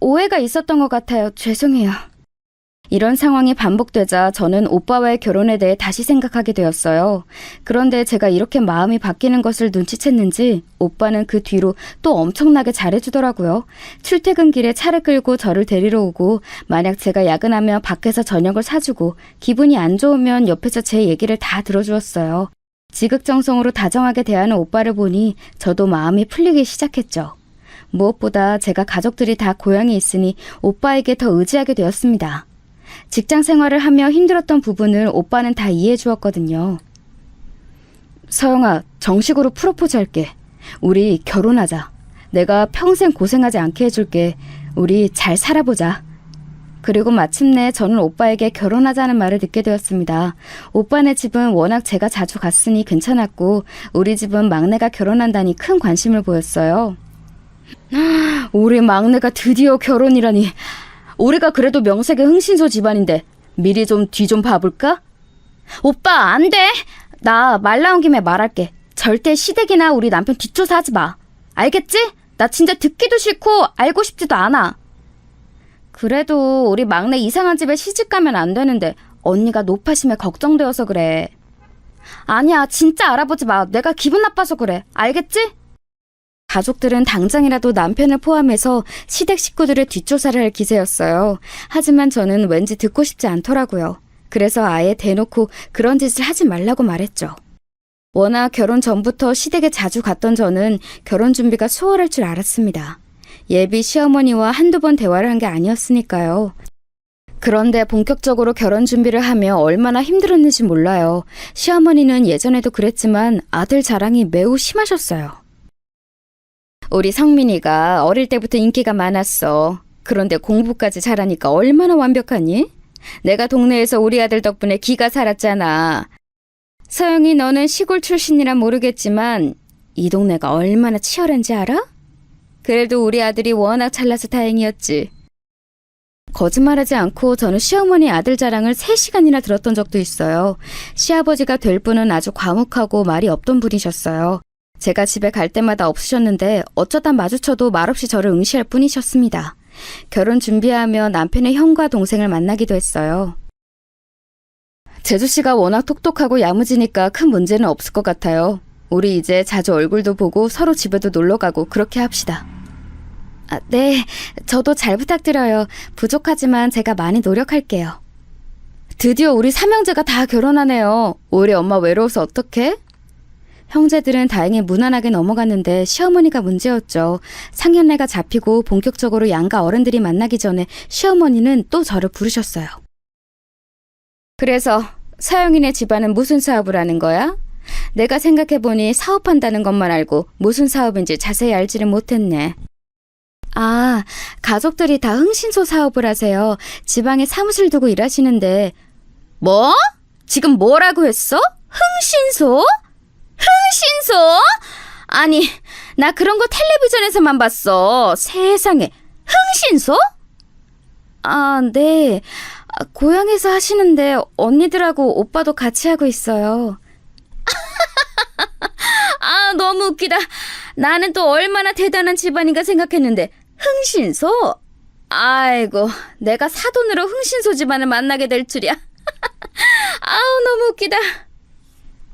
오해가 있었던 것 같아요. 죄송해요. 이런 상황이 반복되자 저는 오빠와의 결혼에 대해 다시 생각하게 되었어요. 그런데 제가 이렇게 마음이 바뀌는 것을 눈치챘는지 오빠는 그 뒤로 또 엄청나게 잘해주더라고요. 출퇴근길에 차를 끌고 저를 데리러 오고 만약 제가 야근하면 밖에서 저녁을 사주고 기분이 안 좋으면 옆에서 제 얘기를 다 들어주었어요. 지극정성으로 다정하게 대하는 오빠를 보니 저도 마음이 풀리기 시작했죠. 무엇보다 제가 가족들이 다 고향에 있으니 오빠에게 더 의지하게 되었습니다. 직장 생활을 하며 힘들었던 부분을 오빠는 다 이해해 주었거든요. 서영아, 정식으로 프로포즈 할게. 우리 결혼하자. 내가 평생 고생하지 않게 해줄게. 우리 잘 살아보자. 그리고 마침내 저는 오빠에게 결혼하자는 말을 듣게 되었습니다. 오빠네 집은 워낙 제가 자주 갔으니 괜찮았고 우리 집은 막내가 결혼한다니 큰 관심을 보였어요. 우리 막내가 드디어 결혼이라니. 우리가 그래도 명색의 흥신소 집안인데 미리 좀 뒤 좀 봐볼까? 오빠, 안 돼. 나 말 나온 김에 말할게. 절대 시댁이나 우리 남편 뒷조사하지 마. 알겠지? 나 진짜 듣기도 싫고 알고 싶지도 않아. 그래도 우리 막내 이상한 집에 시집가면 안 되는데 언니가 노파심에 걱정되어서 그래. 아니야, 진짜 알아보지 마. 내가 기분 나빠서 그래. 알겠지? 가족들은 당장이라도 남편을 포함해서 시댁 식구들의 뒷조사를 할 기세였어요. 하지만 저는 왠지 듣고 싶지 않더라고요. 그래서 아예 대놓고 그런 짓을 하지 말라고 말했죠. 워낙 결혼 전부터 시댁에 자주 갔던 저는 결혼 준비가 수월할 줄 알았습니다. 예비 시어머니와 한두 번 대화를 한 게 아니었으니까요. 그런데 본격적으로 결혼 준비를 하며 얼마나 힘들었는지 몰라요. 시어머니는 예전에도 그랬지만 아들 자랑이 매우 심하셨어요. 우리 성민이가 어릴 때부터 인기가 많았어. 그런데 공부까지 잘하니까 얼마나 완벽하니? 내가 동네에서 우리 아들 덕분에 기가 살았잖아. 서영이, 너는 시골 출신이란 모르겠지만 이 동네가 얼마나 치열한지 알아? 그래도 우리 아들이 워낙 잘나서 다행이었지. 거짓말하지 않고 저는 시어머니 아들 자랑을 3시간이나 들었던 적도 있어요. 시아버지가 될 분은 아주 과묵하고 말이 없던 분이셨어요. 제가 집에 갈 때마다 없으셨는데 어쩌다 마주쳐도 말없이 저를 응시할 뿐이셨습니다. 결혼 준비하며 남편의 형과 동생을 만나기도 했어요. 재주씨가 워낙 똑똑하고 야무지니까 큰 문제는 없을 것 같아요. 우리 이제 자주 얼굴도 보고 서로 집에도 놀러가고 그렇게 합시다. 네, 저도 잘 부탁드려요. 부족하지만 제가 많이 노력할게요. 드디어 우리 삼형제가 다 결혼하네요. 우리 엄마 외로워서 어떡해? 형제들은 다행히 무난하게 넘어갔는데 시어머니가 문제였죠. 상견례가 잡히고 본격적으로 양가 어른들이 만나기 전에 시어머니는 또 저를 부르셨어요. 그래서 서영이네 집안은 무슨 사업을 하는 거야? 내가 생각해보니 사업한다는 것만 알고 무슨 사업인지 자세히 알지를 못했네. 아, 가족들이 다 흥신소 사업을 하세요. 지방에 사무실 두고 일하시는데. 뭐? 지금 뭐라고 했어? 흥신소? 흥신소? 아니, 나 그런 거 텔레비전에서만 봤어. 세상에, 흥신소? 아, 네. 고향에서 하시는데 언니들하고 오빠도 같이 하고 있어요. 아, 너무 웃기다. 나는 또 얼마나 대단한 집안인가 생각했는데 흥신소? 아이고, 내가 사돈으로 흥신소 집안을 만나게 될 줄이야. 아우, 너무 웃기다.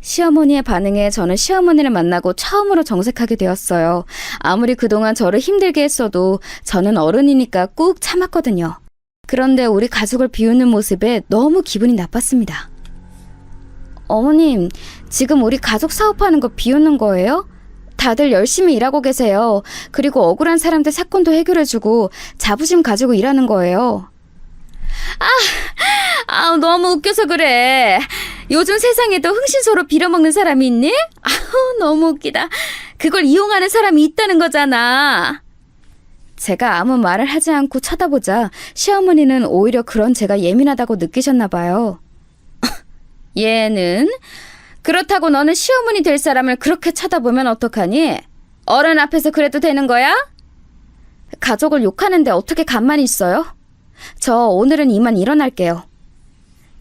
시어머니의 반응에 저는 시어머니를 만나고 처음으로 정색하게 되었어요. 아무리 그동안 저를 힘들게 했어도 저는 어른이니까 꾹 참았거든요. 그런데 우리 가족을 비우는 모습에 너무 기분이 나빴습니다. 어머님, 지금 우리 가족 사업하는 거 비우는 거예요? 다들 열심히 일하고 계세요. 그리고 억울한 사람들 사건도 해결해주고 자부심 가지고 일하는 거예요. 너무 웃겨서 그래. 요즘 세상에도 흥신소로 빌어먹는 사람이 있니? 너무 웃기다. 그걸 이용하는 사람이 있다는 거잖아. 제가 아무 말을 하지 않고 쳐다보자 시어머니는 오히려 그런 제가 예민하다고 느끼셨나 봐요. 얘는? 그렇다고 너는 시어머니 될 사람을 그렇게 쳐다보면 어떡하니? 어른 앞에서 그래도 되는 거야? 가족을 욕하는데 어떻게 가만히 있어요? 저 오늘은 이만 일어날게요.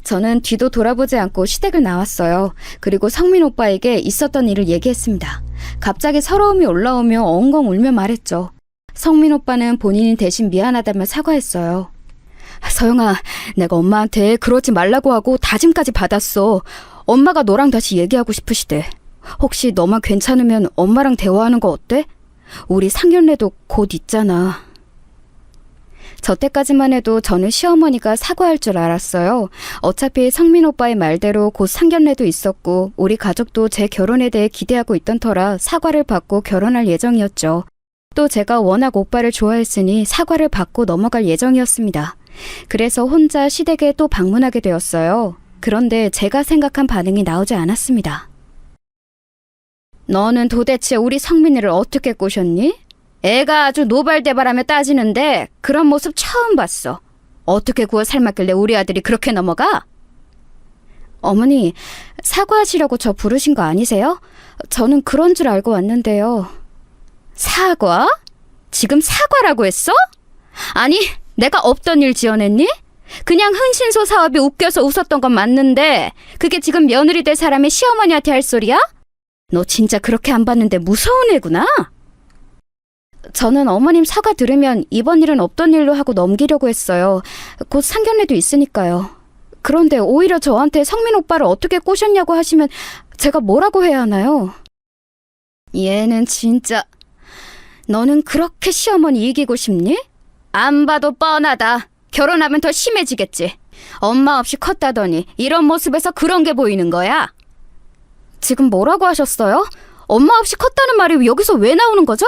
저는 뒤도 돌아보지 않고 시댁을 나왔어요. 그리고 성민 오빠에게 있었던 일을 얘기했습니다. 갑자기 서러움이 올라오며 엉엉 울며 말했죠. 성민 오빠는 본인이 대신 미안하다며 사과했어요. 서영아, 내가 엄마한테 그러지 말라고 하고 다짐까지 받았어. 엄마가 너랑 다시 얘기하고 싶으시대. 혹시 너만 괜찮으면 엄마랑 대화하는 거 어때? 우리 상견례도 곧 있잖아. 저 때까지만 해도 저는 시어머니가 사과할 줄 알았어요. 어차피 성민 오빠의 말대로 곧 상견례도 있었고 우리 가족도 제 결혼에 대해 기대하고 있던 터라 사과를 받고 결혼할 예정이었죠. 또 제가 워낙 오빠를 좋아했으니 사과를 받고 넘어갈 예정이었습니다. 그래서 혼자 시댁에 또 방문하게 되었어요. 그런데 제가 생각한 반응이 나오지 않았습니다. 너는 도대체 우리 성민이를 어떻게 꼬셨니? 애가 아주 노발대발하며 따지는데 그런 모습 처음 봤어. 어떻게 구워 삶았길래 우리 아들이 그렇게 넘어가? 어머니, 사과하시려고 저 부르신 거 아니세요? 저는 그런 줄 알고 왔는데요. 사과? 지금 사과라고 했어? 아니, 내가 없던 일 지어냈니? 그냥 흥신소 사업이 웃겨서 웃었던 건 맞는데 그게 지금 며느리 될 사람의 시어머니한테 할 소리야? 너 진짜 그렇게 안 봤는데 무서운 애구나? 저는 어머님 사과 들으면 이번 일은 없던 일로 하고 넘기려고 했어요. 곧 상견례도 있으니까요. 그런데 오히려 저한테 성민 오빠를 어떻게 꼬셨냐고 하시면 제가 뭐라고 해야 하나요? 얘는 진짜... 너는 그렇게 시어머니 이기고 싶니? 안 봐도 뻔하다. 결혼하면 더 심해지겠지. 엄마 없이 컸다더니 이런 모습에서 그런 게 보이는 거야? 지금 뭐라고 하셨어요? 엄마 없이 컸다는 말이 여기서 왜 나오는 거죠?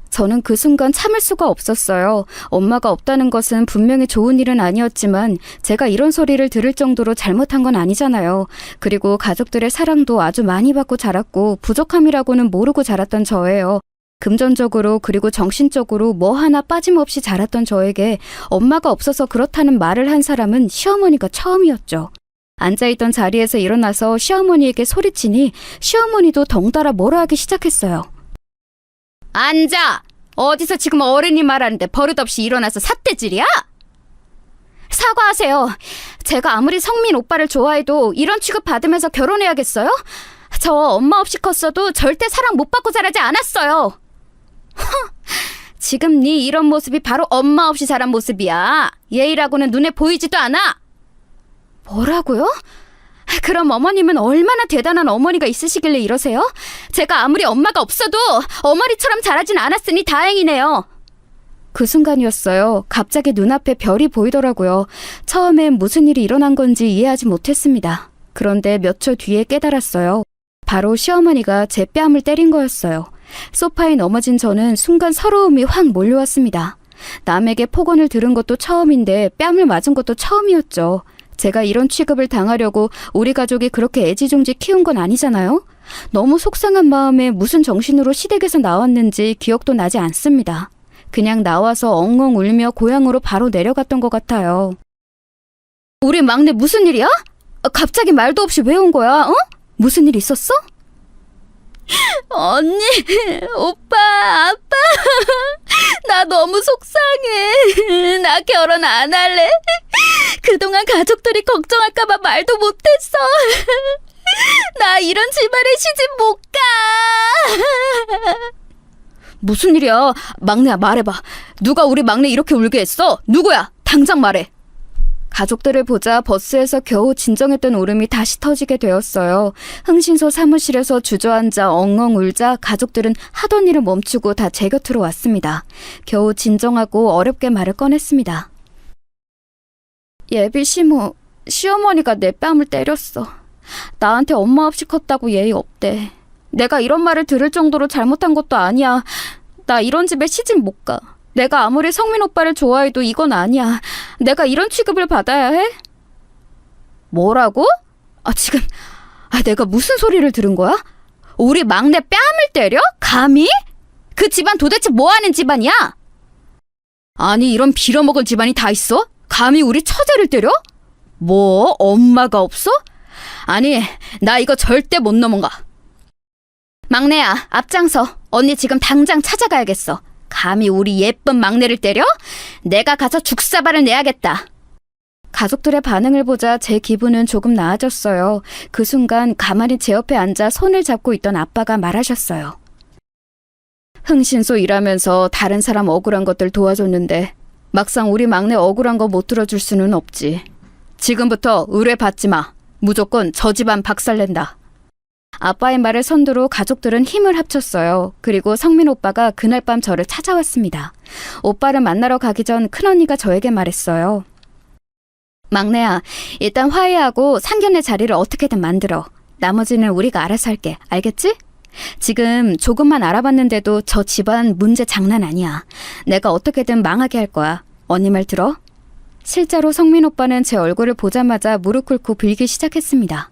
저는 그 순간 참을 수가 없었어요. 엄마가 없다는 것은 분명히 좋은 일은 아니었지만 제가 이런 소리를 들을 정도로 잘못한 건 아니잖아요. 그리고 가족들의 사랑도 아주 많이 받고 자랐고 부족함이라고는 모르고 자랐던 저예요. 금전적으로 그리고 정신적으로 뭐 하나 빠짐없이 자랐던 저에게 엄마가 없어서 그렇다는 말을 한 사람은 시어머니가 처음이었죠. 앉아있던 자리에서 일어나서 시어머니에게 소리치니 시어머니도 덩달아 뭐라 하기 시작했어요. 앉아! 어디서 지금 어른이 말하는데 버릇없이 일어나서 삿대질이야? 사과하세요. 제가 아무리 성민 오빠를 좋아해도 이런 취급 받으면서 결혼해야겠어요? 저 엄마 없이 컸어도 절대 사랑 못 받고 자라지 않았어요. 지금 네 이런 모습이 바로 엄마 없이 자란 모습이야. 예의라고는 눈에 보이지도 않아. 뭐라고요? 그럼 어머님은 얼마나 대단한 어머니가 있으시길래 이러세요? 제가 아무리 엄마가 없어도 어머니처럼 자라진 않았으니 다행이네요. 그 순간이었어요. 갑자기 눈앞에 별이 보이더라고요. 처음엔 무슨 일이 일어난 건지 이해하지 못했습니다. 그런데 몇 초 뒤에 깨달았어요. 바로 시어머니가 제 뺨을 때린 거였어요. 소파에 넘어진 저는 순간 서러움이 확 몰려왔습니다. 남에게 폭언을 들은 것도 처음인데 뺨을 맞은 것도 처음이었죠. 제가 이런 취급을 당하려고 우리 가족이 그렇게 애지중지 키운 건 아니잖아요. 너무 속상한 마음에 무슨 정신으로 시댁에서 나왔는지 기억도 나지 않습니다. 그냥 나와서 엉엉 울며 고향으로 바로 내려갔던 것 같아요. 우리 막내 무슨 일이야? 갑자기 말도 없이 왜 온 거야? 어? 무슨 일 있었어? 언니, 오빠, 아빠, 나 너무 속상해. 나 결혼 안 할래. 그동안 가족들이 걱정할까봐 말도 못했어. 나 이런 집안에 시집 못 가. 무슨 일이야? 막내야, 말해봐. 누가 우리 막내 이렇게 울게 했어? 누구야? 당장 말해. 가족들을 보자 버스에서 겨우 진정했던 울음이 다시 터지게 되었어요. 흥신소 사무실에서 주저앉아 엉엉 울자 가족들은 하던 일을 멈추고 다 제 곁으로 왔습니다. 겨우 진정하고 어렵게 말을 꺼냈습니다. 예비 시모, 시어머니가 내 뺨을 때렸어. 나한테 엄마 없이 컸다고 예의 없대. 내가 이런 말을 들을 정도로 잘못한 것도 아니야. 나 이런 집에 시집 못 가. 내가 아무리 성민 오빠를 좋아해도 이건 아니야. 내가 이런 취급을 받아야 해? 뭐라고? 지금 내가 무슨 소리를 들은 거야? 우리 막내 뺨을 때려? 감히? 그 집안 도대체 뭐하는 집안이야? 아니, 이런 빌어먹을 집안이 다 있어? 감히 우리 처제를 때려? 뭐? 엄마가 없어? 아니, 나 이거 절대 못 넘어가. 막내야, 앞장서. 언니 지금 당장 찾아가야겠어. 감히 우리 예쁜 막내를 때려? 내가 가서 죽사발을 내야겠다. 가족들의 반응을 보자 제 기분은 조금 나아졌어요. 그 순간 가만히 제 옆에 앉아 손을 잡고 있던 아빠가 말하셨어요. 흥신소 일하면서 다른 사람 억울한 것들 도와줬는데 막상 우리 막내 억울한 거 못 들어줄 수는 없지. 지금부터 의뢰받지 마. 무조건 저 집안 박살낸다. 아빠의 말을 선두로 가족들은 힘을 합쳤어요. 그리고 성민 오빠가 그날 밤 저를 찾아왔습니다. 오빠를 만나러 가기 전 큰언니가 저에게 말했어요. 막내야, 일단 화해하고 상견례 자리를 어떻게든 만들어. 나머지는 우리가 알아서 할게. 알겠지? 지금 조금만 알아봤는데도 저 집안 문제 장난 아니야. 내가 어떻게든 망하게 할 거야. 언니 말 들어? 실제로 성민 오빠는 제 얼굴을 보자마자 무릎 꿇고 빌기 시작했습니다.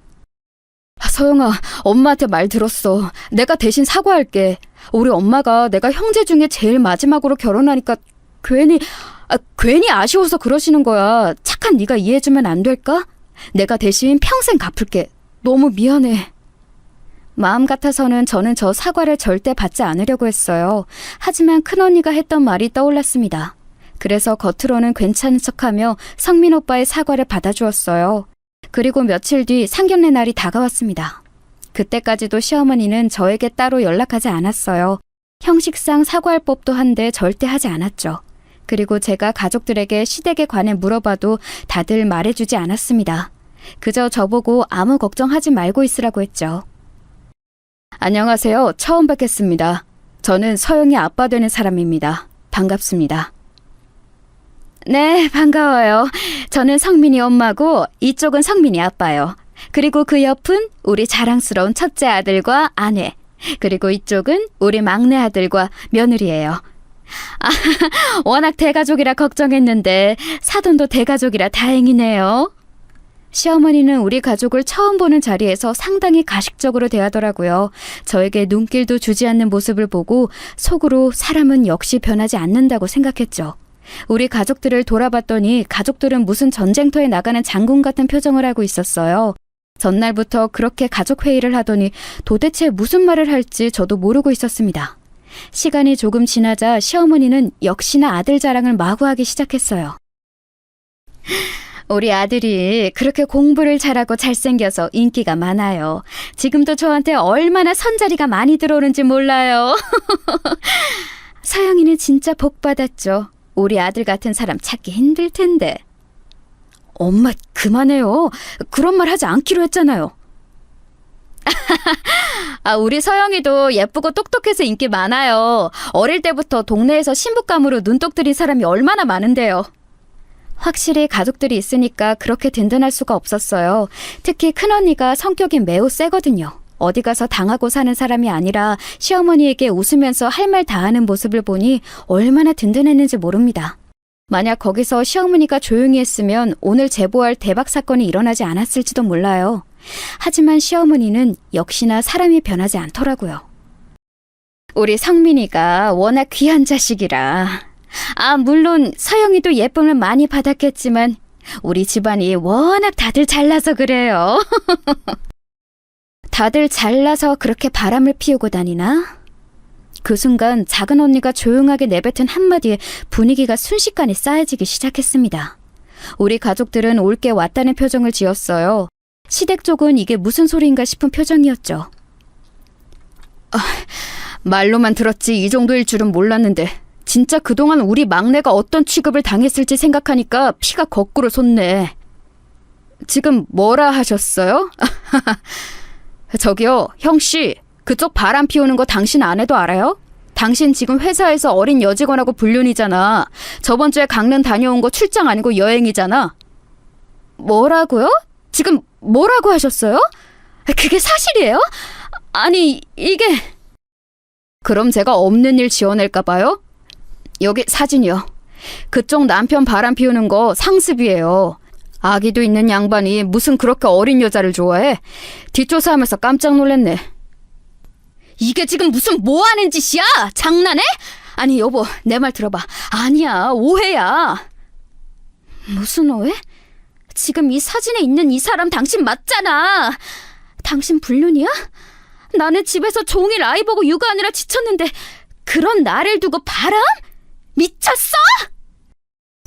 서영아, 엄마한테 말 들었어. 내가 대신 사과할게. 우리 엄마가 내가 형제 중에 제일 마지막으로 결혼하니까 괜히 아쉬워서 그러시는 거야. 착한 네가 이해해주면 안 될까? 내가 대신 평생 갚을게. 너무 미안해. 마음 같아서는 저는 저 사과를 절대 받지 않으려고 했어요. 하지만 큰언니가 했던 말이 떠올랐습니다. 그래서 겉으로는 괜찮은 척하며 성민 오빠의 사과를 받아주었어요. 그리고 며칠 뒤 상견례 날이 다가왔습니다. 그때까지도 시어머니는 저에게 따로 연락하지 않았어요. 형식상 사과할 법도 한데 절대 하지 않았죠. 그리고 제가 가족들에게 시댁에 관해 물어봐도 다들 말해주지 않았습니다. 그저 저보고 아무 걱정하지 말고 있으라고 했죠. 안녕하세요. 처음 뵙겠습니다. 저는 서영이 아빠 되는 사람입니다. 반갑습니다. 네, 반가워요. 저는 성민이 엄마고 이쪽은 성민이 아빠요. 그리고 그 옆은 우리 자랑스러운 첫째 아들과 아내. 그리고 이쪽은 우리 막내 아들과 며느리예요. 워낙 대가족이라 걱정했는데 사돈도 대가족이라 다행이네요. 시어머니는 우리 가족을 처음 보는 자리에서 상당히 가식적으로 대하더라고요. 저에게 눈길도 주지 않는 모습을 보고 속으로 사람은 역시 변하지 않는다고 생각했죠. 우리 가족들을 돌아봤더니 가족들은 무슨 전쟁터에 나가는 장군 같은 표정을 하고 있었어요. 전날부터 그렇게 가족 회의를 하더니 도대체 무슨 말을 할지 저도 모르고 있었습니다. 시간이 조금 지나자 시어머니는 역시나 아들 자랑을 마구하기 시작했어요. 우리 아들이 그렇게 공부를 잘하고 잘생겨서 인기가 많아요. 지금도 저한테 얼마나 선자리가 많이 들어오는지 몰라요. 서영이는 진짜 복 받았죠. 우리 아들 같은 사람 찾기 힘들 텐데. 엄마, 그만해요. 그런 말 하지 않기로 했잖아요. 우리 서영이도 예쁘고 똑똑해서 인기 많아요. 어릴 때부터 동네에서 신부감으로 눈독 들인 사람이 얼마나 많은데요. 확실히 가족들이 있으니까 그렇게 든든할 수가 없었어요. 특히 큰언니가 성격이 매우 세거든요. 어디 가서 당하고 사는 사람이 아니라 시어머니에게 웃으면서 할 말 다 하는 모습을 보니 얼마나 든든했는지 모릅니다. 만약 거기서 시어머니가 조용히 했으면 오늘 제보할 대박 사건이 일어나지 않았을지도 몰라요. 하지만 시어머니는 역시나 사람이 변하지 않더라고요. 우리 성민이가 워낙 귀한 자식이라. 물론 서영이도 예쁨을 많이 받았겠지만 우리 집안이 워낙 다들 잘나서 그래요. 다들 잘나서 그렇게 바람을 피우고 다니나? 그 순간 작은 언니가 조용하게 내뱉은 한마디에 분위기가 순식간에 싸해지기 시작했습니다. 우리 가족들은 올게 왔다는 표정을 지었어요. 시댁 쪽은 이게 무슨 소리인가 싶은 표정이었죠. 말로만 들었지 이 정도일 줄은 몰랐는데 진짜 그동안 우리 막내가 어떤 취급을 당했을지 생각하니까 피가 거꾸로 솟네. 지금 뭐라 하셨어요? 저기요, 형씨, 그쪽 바람 피우는 거 당신 안 해도 알아요? 당신 지금 회사에서 어린 여직원하고 불륜이잖아. 저번 주에 강릉 다녀온 거 출장 아니고 여행이잖아. 뭐라고요? 지금 뭐라고 하셨어요? 그게 사실이에요? 아니, 이게... 그럼 제가 없는 일 지어낼까 봐요? 여기 사진이요. 그쪽 남편 바람 피우는 거 상습이에요. 아기도 있는 양반이 무슨 그렇게 어린 여자를 좋아해? 뒷조사하면서 깜짝 놀랐네. 이게 지금 무슨 뭐하는 짓이야? 장난해? 아니 여보, 내 말 들어봐. 아니야, 오해야. 무슨 오해? 지금 이 사진에 있는 이 사람 당신 맞잖아. 당신 불륜이야? 나는 집에서 종일 아이 보고 육아하느라 지쳤는데 그런 나를 두고 바람? 미쳤어?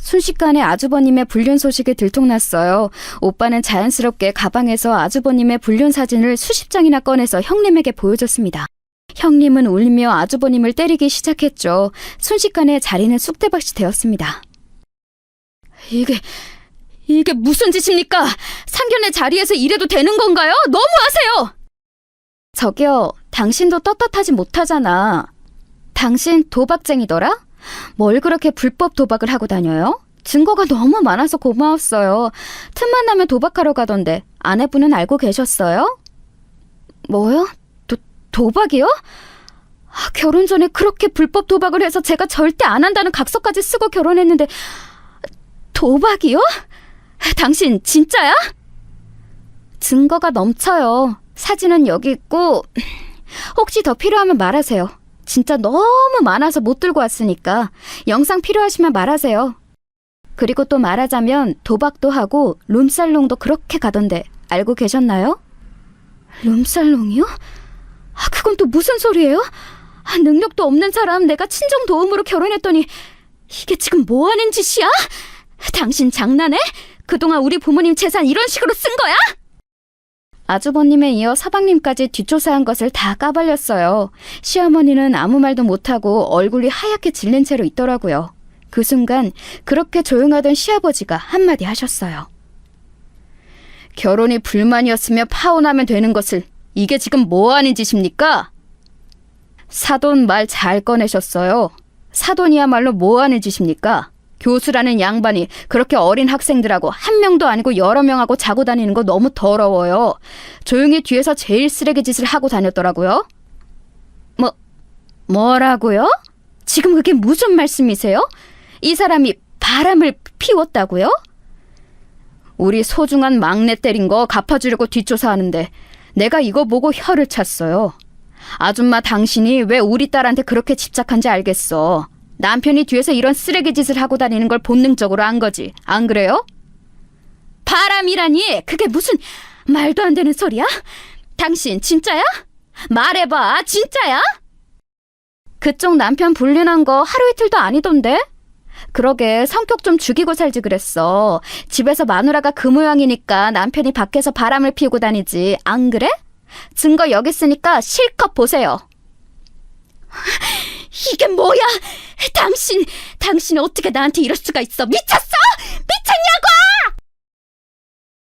순식간에 아주버님의 불륜 소식이 들통났어요. 오빠는 자연스럽게 가방에서 아주버님의 불륜 사진을 수십 장이나 꺼내서 형님에게 보여줬습니다. 형님은 울며 아주버님을 때리기 시작했죠. 순식간에 자리는 쑥대밭이 되었습니다. 이게 무슨 짓입니까? 상견례 자리에서 이래도 되는 건가요? 너무하세요! 저기요, 당신도 떳떳하지 못하잖아. 당신 도박쟁이더라? 뭘 그렇게 불법 도박을 하고 다녀요? 증거가 너무 많아서 고마웠어요. 틈만 나면 도박하러 가던데 아내분은 알고 계셨어요? 뭐요? 도박이요? 결혼 전에 그렇게 불법 도박을 해서 제가 절대 안 한다는 각서까지 쓰고 결혼했는데 도박이요? 당신 진짜야? 증거가 넘쳐요. 사진은 여기 있고 혹시 더 필요하면 말하세요. 진짜 너무 많아서 못 들고 왔으니까 영상 필요하시면 말하세요. 그리고 또 말하자면 도박도 하고 룸살롱도 그렇게 가던데 알고 계셨나요? 룸살롱이요? 그건 또 무슨 소리예요? 능력도 없는 사람 내가 친정 도움으로 결혼했더니 이게 지금 뭐 하는 짓이야? 당신 장난해? 그동안 우리 부모님 재산 이런 식으로 쓴 거야? 아주버님에 이어 서방님까지 뒷조사한 것을 다 까발렸어요. 시어머니는 아무 말도 못하고 얼굴이 하얗게 질린 채로 있더라고요. 그 순간 그렇게 조용하던 시아버지가 한마디 하셨어요. 결혼이 불만이었으며 파혼하면 되는 것을 이게 지금 뭐하는 짓입니까? 사돈 말 잘 꺼내셨어요. 사돈이야말로 뭐하는 짓입니까? 교수라는 양반이 그렇게 어린 학생들하고 한 명도 아니고 여러 명하고 자고 다니는 거 너무 더러워요. 조용히 뒤에서 제일 쓰레기 짓을 하고 다녔더라고요. 뭐라고요? 지금 그게 무슨 말씀이세요? 이 사람이 바람을 피웠다고요? 우리 소중한 막내 때린 거 갚아주려고 뒷조사하는데 내가 이거 보고 혀를 찼어요. 아줌마 당신이 왜 우리 딸한테 그렇게 집착한지 알겠어. 남편이 뒤에서 이런 쓰레기 짓을 하고 다니는 걸 본능적으로 안 거지. 안 그래요? 바람이라니 그게 무슨 말도 안 되는 소리야? 당신 진짜야? 말해봐, 진짜야? 그쪽 남편 불륜한 거 하루 이틀도 아니던데? 그러게 성격 좀 죽이고 살지 그랬어. 집에서 마누라가 그 모양이니까 남편이 밖에서 바람을 피우고 다니지. 안 그래? 증거 여기 있으니까 실컷 보세요. 이게 뭐야? 당신 어떻게 나한테 이럴 수가 있어? 미쳤어? 미쳤냐고!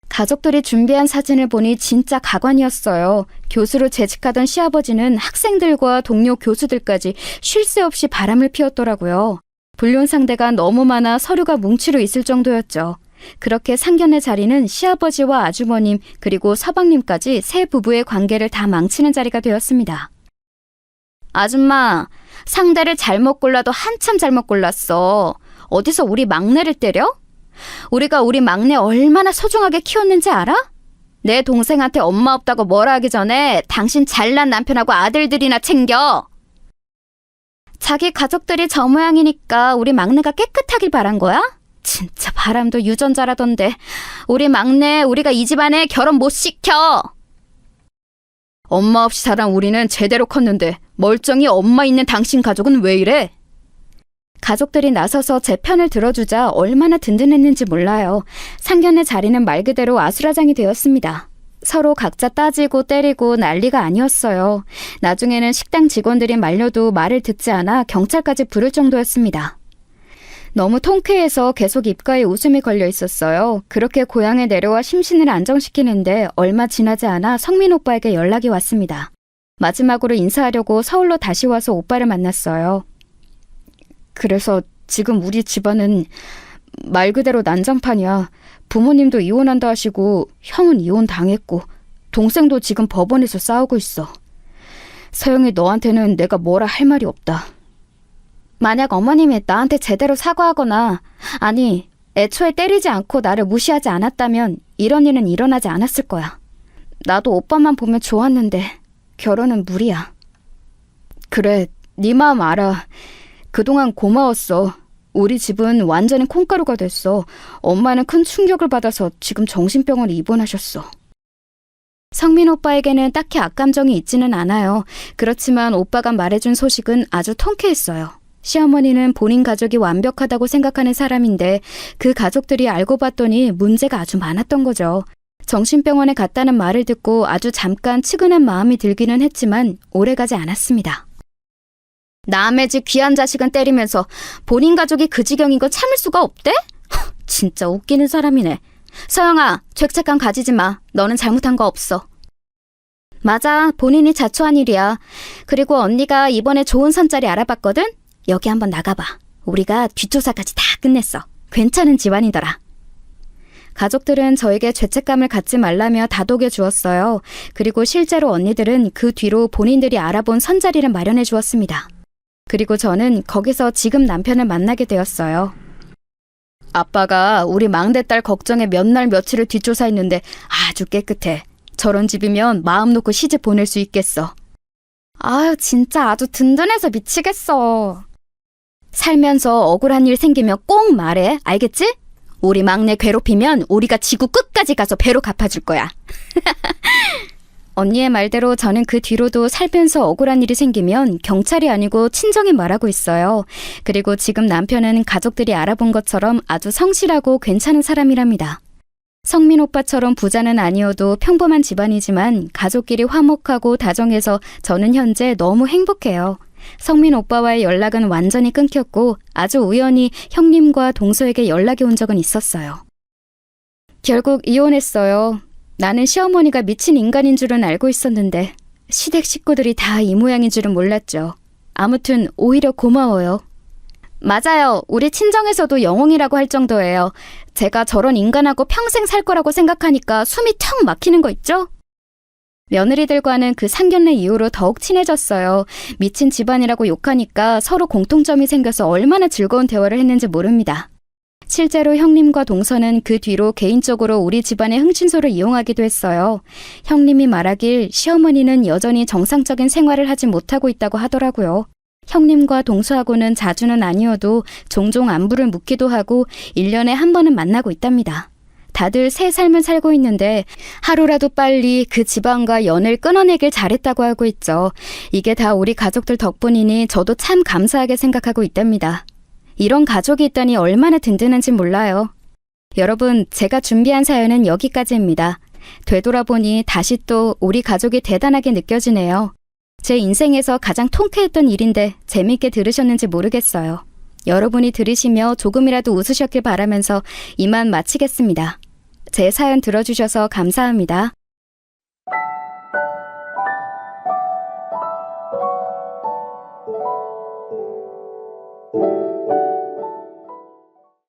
가족들이 준비한 사진을 보니 진짜 가관이었어요. 교수로 재직하던 시아버지는 학생들과 동료 교수들까지 쉴 새 없이 바람을 피웠더라고요. 불륜 상대가 너무 많아 서류가 뭉치로 있을 정도였죠. 그렇게 상견례 자리는 시아버지와 아주버님 그리고 서방님까지 세 부부의 관계를 다 망치는 자리가 되었습니다. 아줌마, 상대를 잘못 골라도 한참 잘못 골랐어. 어디서 우리 막내를 때려? 우리가 우리 막내 얼마나 소중하게 키웠는지 알아? 내 동생한테 엄마 없다고 뭐라 하기 전에 당신 잘난 남편하고 아들들이나 챙겨. 자기 가족들이 저 모양이니까 우리 막내가 깨끗하길 바란 거야? 진짜 바람도 유전자라던데. 우리 막내 우리가 이 집안에 결혼 못 시켜. 엄마 없이 자란 우리는 제대로 컸는데 멀쩡히 엄마 있는 당신 가족은 왜 이래? 가족들이 나서서 제 편을 들어주자 얼마나 든든했는지 몰라요. 상견례 자리는 말 그대로 아수라장이 되었습니다. 서로 각자 따지고 때리고 난리가 아니었어요. 나중에는 식당 직원들이 말려도 말을 듣지 않아 경찰까지 부를 정도였습니다. 너무 통쾌해서 계속 입가에 웃음이 걸려 있었어요. 그렇게 고향에 내려와 심신을 안정시키는데 얼마 지나지 않아 성민 오빠에게 연락이 왔습니다. 마지막으로 인사하려고 서울로 다시 와서 오빠를 만났어요. 그래서 지금 우리 집안은 말 그대로 난장판이야. 부모님도 이혼한다 하시고 형은 이혼 당했고 동생도 지금 법원에서 싸우고 있어. 서영이 너한테는 내가 뭐라 할 말이 없다. 만약 어머님이 나한테 제대로 사과하거나 아니 애초에 때리지 않고 나를 무시하지 않았다면 이런 일은 일어나지 않았을 거야. 나도 오빠만 보면 좋았는데 결혼은 무리야. 그래, 네 마음 알아. 그동안 고마웠어. 우리 집은 완전히 콩가루가 됐어. 엄마는 큰 충격을 받아서 지금 정신병원에 입원하셨어. 성민 오빠에게는 딱히 악감정이 있지는 않아요. 그렇지만 오빠가 말해준 소식은 아주 통쾌했어요. 시어머니는 본인 가족이 완벽하다고 생각하는 사람인데 그 가족들이 알고 봤더니 문제가 아주 많았던 거죠. 정신병원에 갔다는 말을 듣고 아주 잠깐 측은한 마음이 들기는 했지만 오래가지 않았습니다. 남의 집 귀한 자식은 때리면서 본인 가족이 그 지경인 걸 참을 수가 없대? 진짜 웃기는 사람이네. 서영아, 죄책감 가지지 마. 너는 잘못한 거 없어. 맞아, 본인이 자초한 일이야. 그리고 언니가 이번에 좋은 선자리 알아봤거든? 여기 한번 나가봐. 우리가 뒷조사까지 다 끝냈어. 괜찮은 집안이더라. 가족들은 저에게 죄책감을 갖지 말라며 다독여 주었어요. 그리고 실제로 언니들은 그 뒤로 본인들이 알아본 선자리를 마련해 주었습니다. 그리고 저는 거기서 지금 남편을 만나게 되었어요. 아빠가 우리 막내딸 걱정에 몇 날 며칠을 뒷조사했는데 아주 깨끗해. 저런 집이면 마음 놓고 시집 보낼 수 있겠어. 아유, 진짜 아주 든든해서 미치겠어. 살면서 억울한 일 생기면 꼭 말해. 알겠지? 우리 막내 괴롭히면 우리가 지구 끝까지 가서 배로 갚아줄 거야. 언니의 말대로 저는 그 뒤로도 살면서 억울한 일이 생기면 경찰이 아니고 친정에 말하고 있어요. 그리고 지금 남편은 가족들이 알아본 것처럼 아주 성실하고 괜찮은 사람이랍니다. 성민 오빠처럼 부자는 아니어도 평범한 집안이지만 가족끼리 화목하고 다정해서 저는 현재 너무 행복해요. 성민 오빠와의 연락은 완전히 끊겼고 아주 우연히 형님과 동서에게 연락이 온 적은 있었어요. 결국 이혼했어요. 나는 시어머니가 미친 인간인 줄은 알고 있었는데 시댁 식구들이 다 이 모양인 줄은 몰랐죠. 아무튼 오히려 고마워요. 맞아요. 우리 친정에서도 영웅이라고 할 정도예요. 제가 저런 인간하고 평생 살 거라고 생각하니까 숨이 턱 막히는 거 있죠? 며느리들과는 그 상견례 이후로 더욱 친해졌어요. 미친 집안이라고 욕하니까 서로 공통점이 생겨서 얼마나 즐거운 대화를 했는지 모릅니다. 실제로 형님과 동서는 그 뒤로 개인적으로 우리 집안의 흥신소를 이용하기도 했어요. 형님이 말하길 시어머니는 여전히 정상적인 생활을 하지 못하고 있다고 하더라고요. 형님과 동서하고는 자주는 아니어도 종종 안부를 묻기도 하고 1년에 한 번은 만나고 있답니다. 다들 새 삶을 살고 있는데 하루라도 빨리 그 집안과 연을 끊어내길 잘했다고 하고 있죠. 이게 다 우리 가족들 덕분이니 저도 참 감사하게 생각하고 있답니다. 이런 가족이 있다니 얼마나 든든한지 몰라요. 여러분, 제가 준비한 사연은 여기까지입니다. 되돌아보니 다시 또 우리 가족이 대단하게 느껴지네요. 제 인생에서 가장 통쾌했던 일인데 재미있게 들으셨는지 모르겠어요. 여러분이 들으시며 조금이라도 웃으셨길 바라면서 이만 마치겠습니다. 제 사연 들어주셔서 감사합니다.